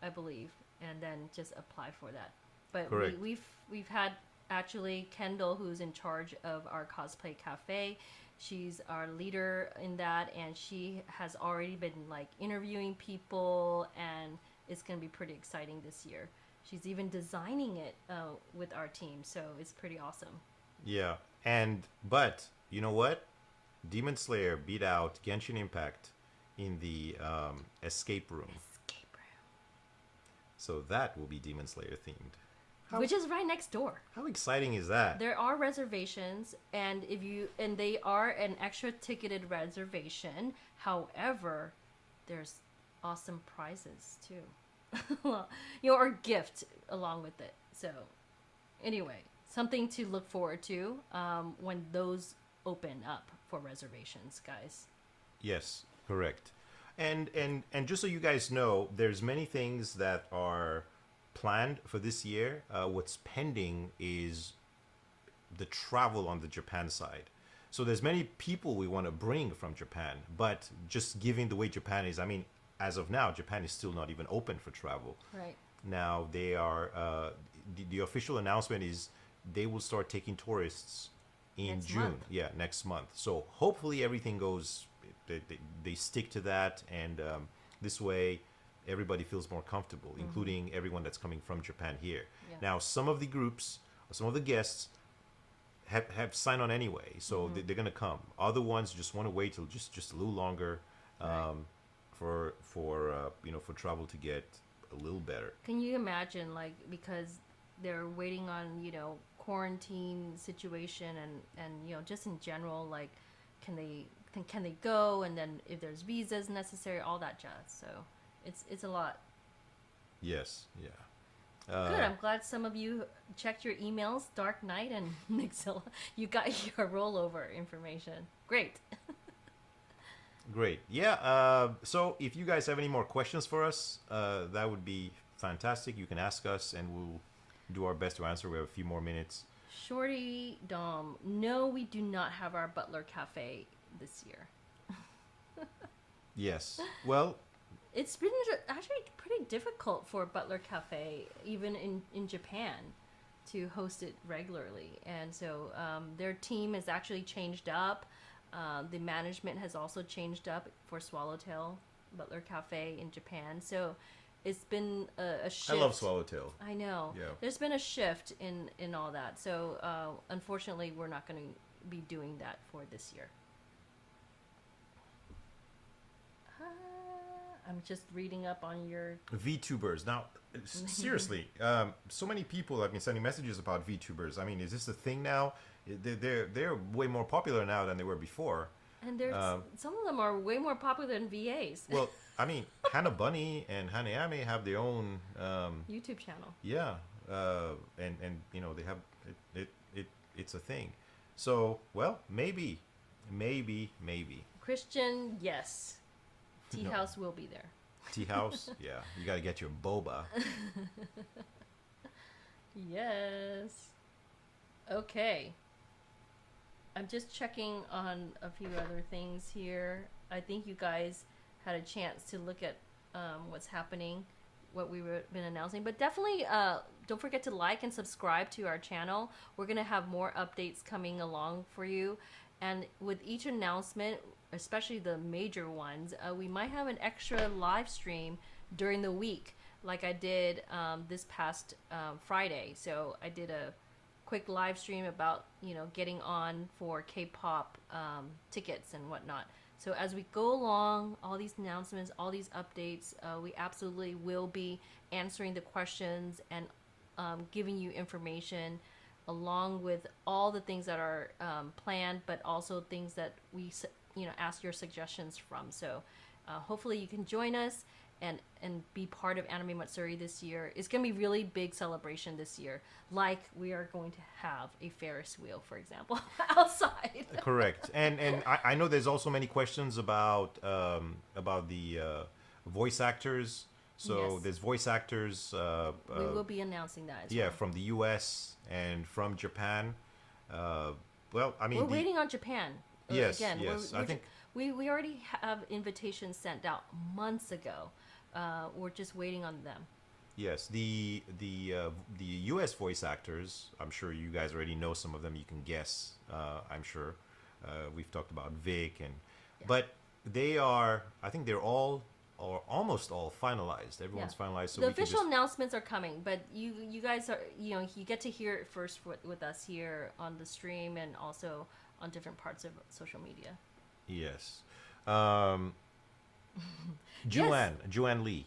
I believe, and then just apply for that. But
Correct.
we've had actually Kendall, who's in charge of our cosplay cafe. She's our leader in that, and she has already been like interviewing people, and it's gonna be pretty exciting this year. She's even designing it with our team, so it's pretty awesome.
Yeah, but you know what? Demon Slayer beat out Genshin Impact in the escape room,
Escape room.
so that will be Demon Slayer themed.
Which is right next door.
How exciting is that?
There are reservations, and they are an extra ticketed reservation. However, there's awesome prizes too. Well, or gift along with it. So, anyway, something to look forward to when those open up for reservations, guys.
Yes, correct. And just so you guys know, there's many things that are planned for this year. What's pending is the travel on the Japan side. So there's many people we want to bring from Japan, but just given the way Japan is, I mean, as of now, Japan is still not even open for travel.
Right.
Now they are. The official announcement is they will start taking tourists in
Next
June.
month.
Yeah, next month. So hopefully everything goes. They stick to that, and this way everybody feels more comfortable, including everyone that's coming from Japan here.
Yeah.
Now, some of the groups, some of the guests have signed on anyway, so they're gonna come. Other ones just want to wait till just a little longer,
Right.
for travel to get a little better.
Can you imagine, like, because they're waiting on, quarantine situation and just in general, like, can they go, and then if there's visas necessary, all that jazz. So it's a lot.
Yes, yeah.
Good. I'm glad some of you checked your emails, Dark Knight and Nixilla. You got your rollover information. Great.
Great. Yeah. So if you guys have any more questions for us, that would be fantastic. You can ask us, and we'll do our best to answer. We have a few more minutes.
Shorty Dom, no, we do not have our Butler Cafe this year.
Yes. Well,
It's been actually pretty difficult for Butler Cafe, even in Japan, to host it regularly. And so their team has actually changed up. The management has also changed up for Swallowtail Butler Cafe in Japan. So it's been a shift.
I love Swallowtail.
I know.
Yeah.
There's been a shift in all that. So unfortunately, we're not going to be doing that for this year. I'm just reading up on your.
VTubers. Now, seriously, so many people have been sending messages about VTubers. I mean, is this a thing now? They're way more popular now than they were before.
And there's some of them are way more popular than VAs.
Well, I mean, Hannah Bunny and Hanayame have their own.
YouTube channel.
Yeah, and they have it's a thing. So well, maybe.
Christian, yes. Tea
No.
House will be there.
Tea House, yeah, you got to get your boba.
Yes. Okay. I'm just checking on a few other things here. I think you guys had a chance to look at what's happening, what we've been announcing. But definitely don't forget to like and subscribe to our channel. We're going to have more updates coming along for you. And with each announcement, especially the major ones, we might have an extra live stream during the week. like I did this past Friday. So I did a quick live stream about getting on for K-pop tickets and whatnot. So as we go along, all these announcements, all these updates, we absolutely will be answering the questions and giving you information along with all the things that are planned, but also things that we ask your suggestions from. So hopefully you can join us and be part of Anime Matsuri this year. It's going to be really big celebration this year. Like we are going to have a Ferris wheel, for example, outside.
Correct. And I know there's also many questions about the voice actors. So
Yes.
there's voice actors.
We will be announcing that as
Yeah,
well.
from the U.S. and from Japan. Well, I mean,
We're waiting on Japan.
Yes,
Again,
yes, I think-
we already have invitations sent out months ago. We're just waiting on them.
Yes, the U.S. voice actors. I'm sure you guys already know some of them. You can guess. I'm sure we've talked about Vic but they are. I think they're all or almost all finalized. Everyone's finalized. So
the
we can
official
just,
announcements are coming, but you guys are you get to hear it first with us here on the stream and also on different parts of social media.
yes. Joanne Lee.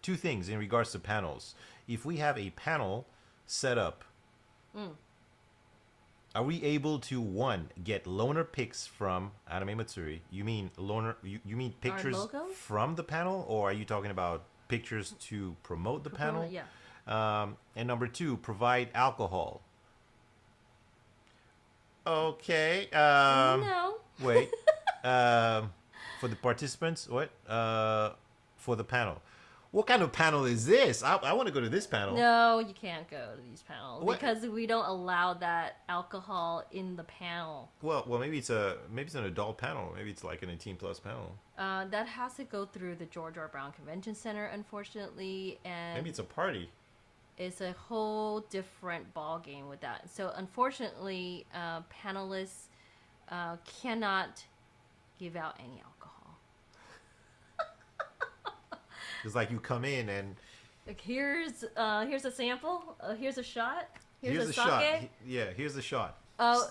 Two things in regards to panels. If we have a panel set up, are we able to get loaner pics from Anime Matsuri? You mean loaner? You mean pictures
logo?
from the panel, or are you talking about pictures to promote the panel?
Yeah.
And number two, provide alcohol. Okay.
No.
Wait. For the participants, what? For the panel. What kind of panel is this? I want to go to this panel.
No, you can't go to these panels
What?
because we don't allow that alcohol in the panel.
Well, maybe it's an adult panel. Maybe it's like an 18 plus panel.
That has to go through the George R. Brown Convention Center, unfortunately, and
Maybe it's a party.
it's a whole different ball game with that. So, unfortunately, panelists cannot give out any alcohol.
It's like you come in and
Like here's a sample. Here's a shot. Here's a sake.
shot. Yeah, here's the shot.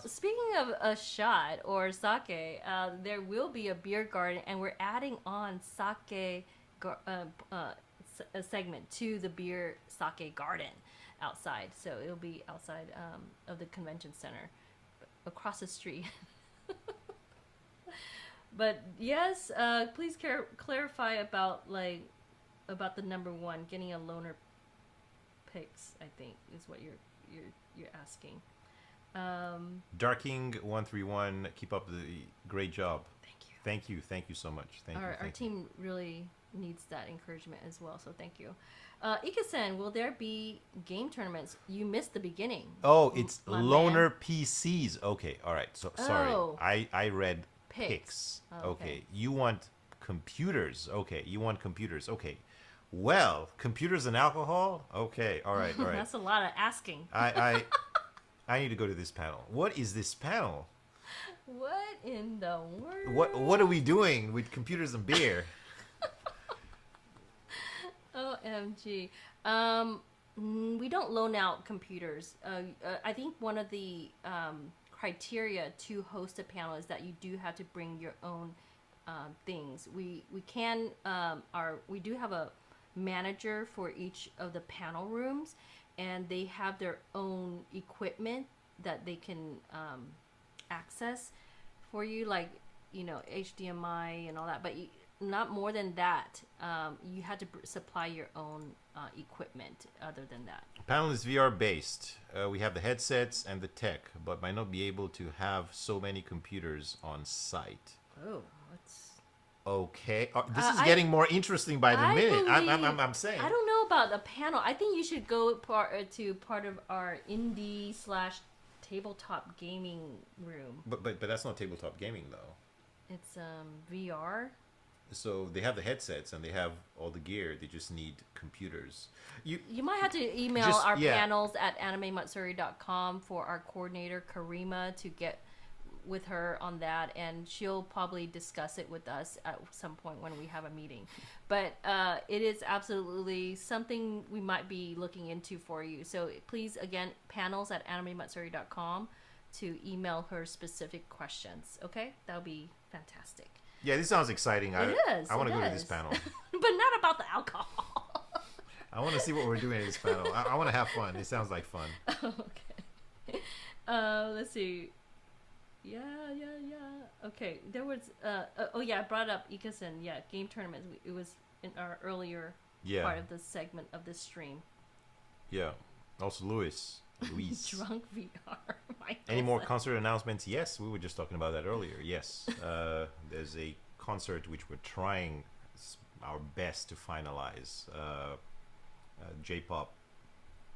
Speaking of a shot or sake, there will be a beer garden, and we're adding on a segment to the beer sake garden outside. So it'll be outside of the convention center, across the street. But yes, please clarify about the number one, getting a loaner pics. I think is what you're asking.
Darking131, keep up the great job.
Thank you.
Thank you so much. Thank you.
Our
thank you.
team really needs that encouragement as well, so thank you. Ika-san, will there be game tournaments? You missed the beginning.
Oh, it's
my
loaner
man.
PCs. Okay, all right. So sorry,
Oh.
I read
Pics.
pics.
Oh,
Okay,
okay.
you want computers. Okay, you want computers. Okay, well, computers and alcohol. Okay, all right, all right.
That's a lot of asking.
I need to go to this panel. What is this panel?
What in the world?
What are we doing with computers and beer?
OMG. We don't loan out computers. I think one of the criteria to host a panel is that you do have to bring your own things. We do have a manager for each of the panel rooms, and they have their own equipment that they can access for you, like HDMI and all that. But not more than that. You had to supply your own equipment. Other than that,
Panel is VR based. We have the headsets and the tech, but might not be able to have so many computers on site.
oh, what's
Okay, this is
I-
getting more interesting by the
I
minute.
believe-
I'm saying.
I don't know about the panel. I think you should go part of our indie / tabletop gaming room.
But that's not tabletop gaming though.
It's VR.
So they have the headsets and they have all the gear. They just need computers.
You might have to email
Just-
our
yeah.
panels at animematsuri.com for our coordinator Karima to get with her on that, and she'll probably discuss it with us at some point when we have a meeting. But it is absolutely something we might be looking into for you. So please, again, panels@animematsuri.com to email her specific questions. Okay, that would be fantastic.
Yeah, this sounds exciting.
It is.
I want
it
to go to this
does.
panel.
But not about the alcohol.
I want to see what we're doing at this panel. I want to have fun. It sounds like fun.
Okay. Let's see. Yeah. Okay, there was. Oh yeah, I brought up Ikasen. Yeah, game tournaments. It was in our earlier
Yeah.
part of the segment of this stream.
Yeah. Also, Luis.
Drunk VR.
Any more concert announcements? Yes, we were just talking about that earlier. Yes. There's a concert which we're trying our best to finalize. J-pop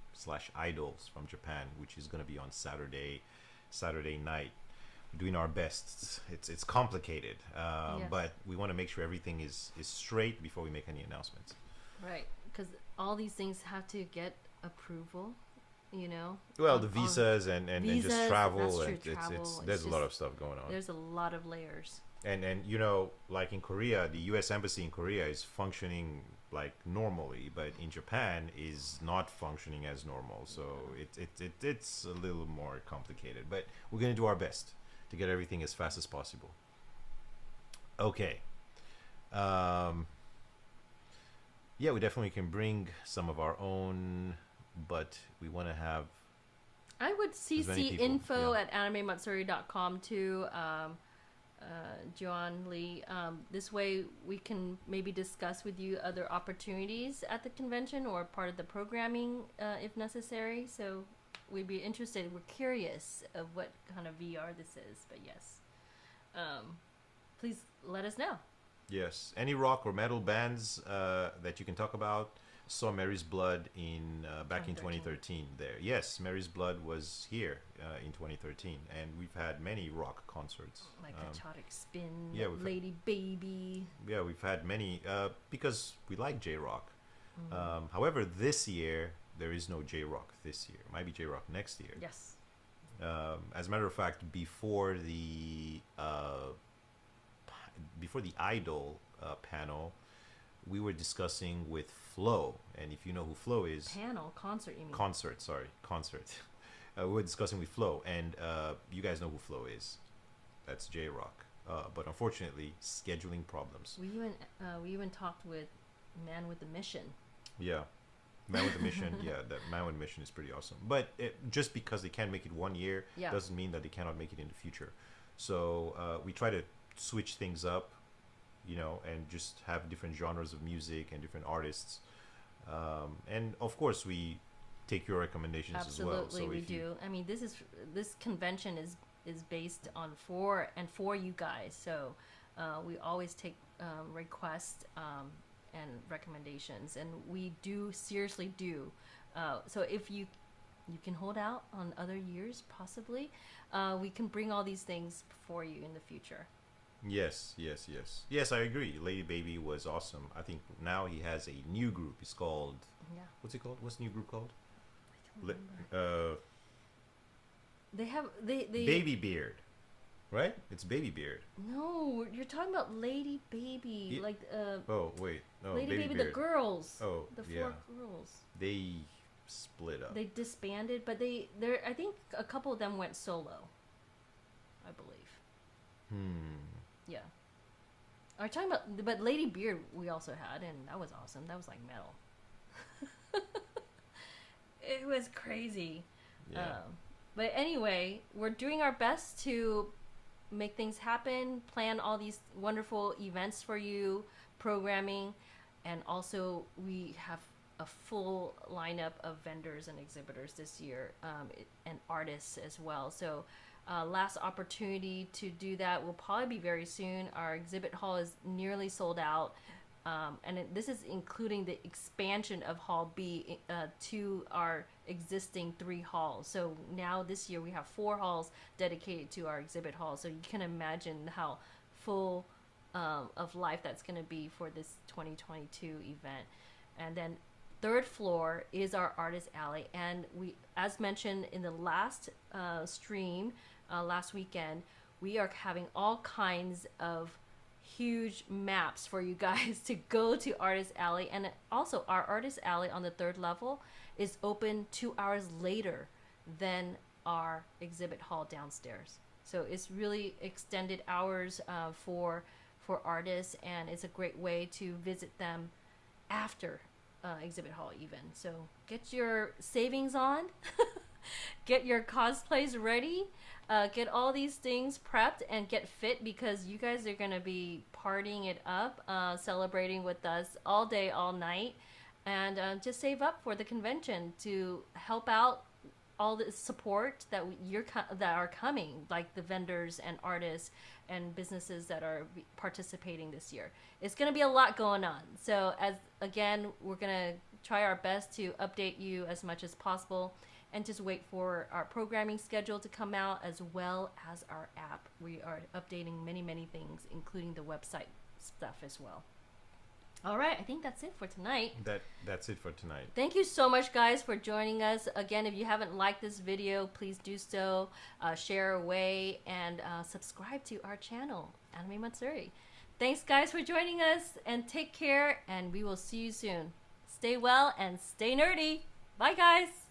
/ idols from Japan, which is going to be on Saturday night. We're doing our best. It's complicated,
Yes.
but we want to make sure everything is straight before we make any announcements.
Right, because all these things have to get approval. You know.
Well, the visas and
visas,
just travel.
that's true,
And
travel.
there's
It's
a lot
just-
of stuff going on.
There's a lot of layers.
And you know, like in Korea, the U.S. embassy in Korea is functioning like normally, but in Japan is not functioning as normal. So it's a little more complicated. But we're gonna do our best to get everything as fast as possible. Okay. Yeah, we definitely can bring some of our own, but we want to have.
I would
many
CC
people,
info
yeah.
at animematsuri.com too, Joan Lee. This way we can maybe discuss with you other opportunities at the convention or part of the programming if necessary. So we'd be interested. We're curious of what kind of VR this is. But yes, please let us know.
Yes. Any rock or metal bands that you can talk about? Saw Mary's Blood in back in 2013 there. Yes, Mary's Blood was here in 2013, and we've had many rock concerts.
Like Chaotic Spin,
yeah, we've-
Lady Baby.
Yeah, we've had many because we like J-Rock. However, this year there is no J-Rock this year. Might be J-Rock next year.
Yes.
As a matter of fact, before the Idol panel, we were discussing with Flo, and if you know who Flo is,
Concert, you mean?
concert. We were discussing with Flo, and you guys know who Flo is. That's J-Rock. But unfortunately, scheduling problems.
We even talked with Man with the Mission.
Yeah. Man with a Mission. Yeah, that Man with a Mission is pretty awesome. But just because they can't make it one year
Yeah.
doesn't mean that they cannot make it in the future. So we try to switch things up, you know, and just have different genres of music and different artists. And of course, we take your recommendations as well.
Absolutely,
So
we
if you-
do. I mean, this convention is based on for you guys. So we always take requests and recommendations, and we do seriously do. So if you can hold out on other years, possibly, we can bring all these things for you in the future.
Yes, I agree. Lady Baby was awesome. I think now he has a new group. It's called,
Yeah.
what's it called? What's the new group called?
I don't remember. They have they
Baby Beard, right? It's Baby Beard.
No, you're talking about Lady Baby,
Ye-
like
Oh wait, no,
Lady Baby,
Beard.
the girls.
Oh,
the four
yeah.
girls.
They split up.
They disbanded, but they're I think a couple of them went solo. I believe. Yeah. Are you talking about? But Lady Beard we also had, and that was awesome. That was like metal. It was crazy.
Yeah.
But anyway, we're doing our best to make things happen, plan all these wonderful events for you, programming, and also we have a full lineup of vendors and exhibitors this year, and artists as well. So last opportunity to do that will probably be very soon. Our exhibit hall is nearly sold out. This is including the expansion of Hall B to our existing 3 halls. So now this year we have 4 halls dedicated to our exhibit hall. So you can imagine how full of life that's going to be for this 2022 event. And then 3rd floor is our artist alley. And we, as mentioned in the last stream last weekend, we are having all kinds of huge maps for you guys to go to Artist Alley. And also, our Artist Alley on the third level is open 2 hours later than our exhibit hall downstairs. So it's really extended hours for artists, and it's a great way to visit them after exhibit hall even. So get your savings on, get your cosplays ready, get all these things prepped and get fit, because you guys are going to be partying it up, celebrating with us all day, all night, and just save up for the convention to help out all the support that that are coming, like the vendors and artists and businesses that are participating this year. It's going to be a lot going on. So again, we're going to try our best to update you as much as possible, and just wait for our programming schedule to come out, as well as our app. We are updating many things, including the website stuff as well. All right, I think that's it for tonight.
That's it for tonight.
Thank you so much, guys, for joining us. Again, if you haven't liked this video, please do so. Share away, and subscribe to our channel, Anime Matsuri. Thanks, guys, for joining us, and take care, and we will see you soon. Stay well and stay nerdy. Bye, guys.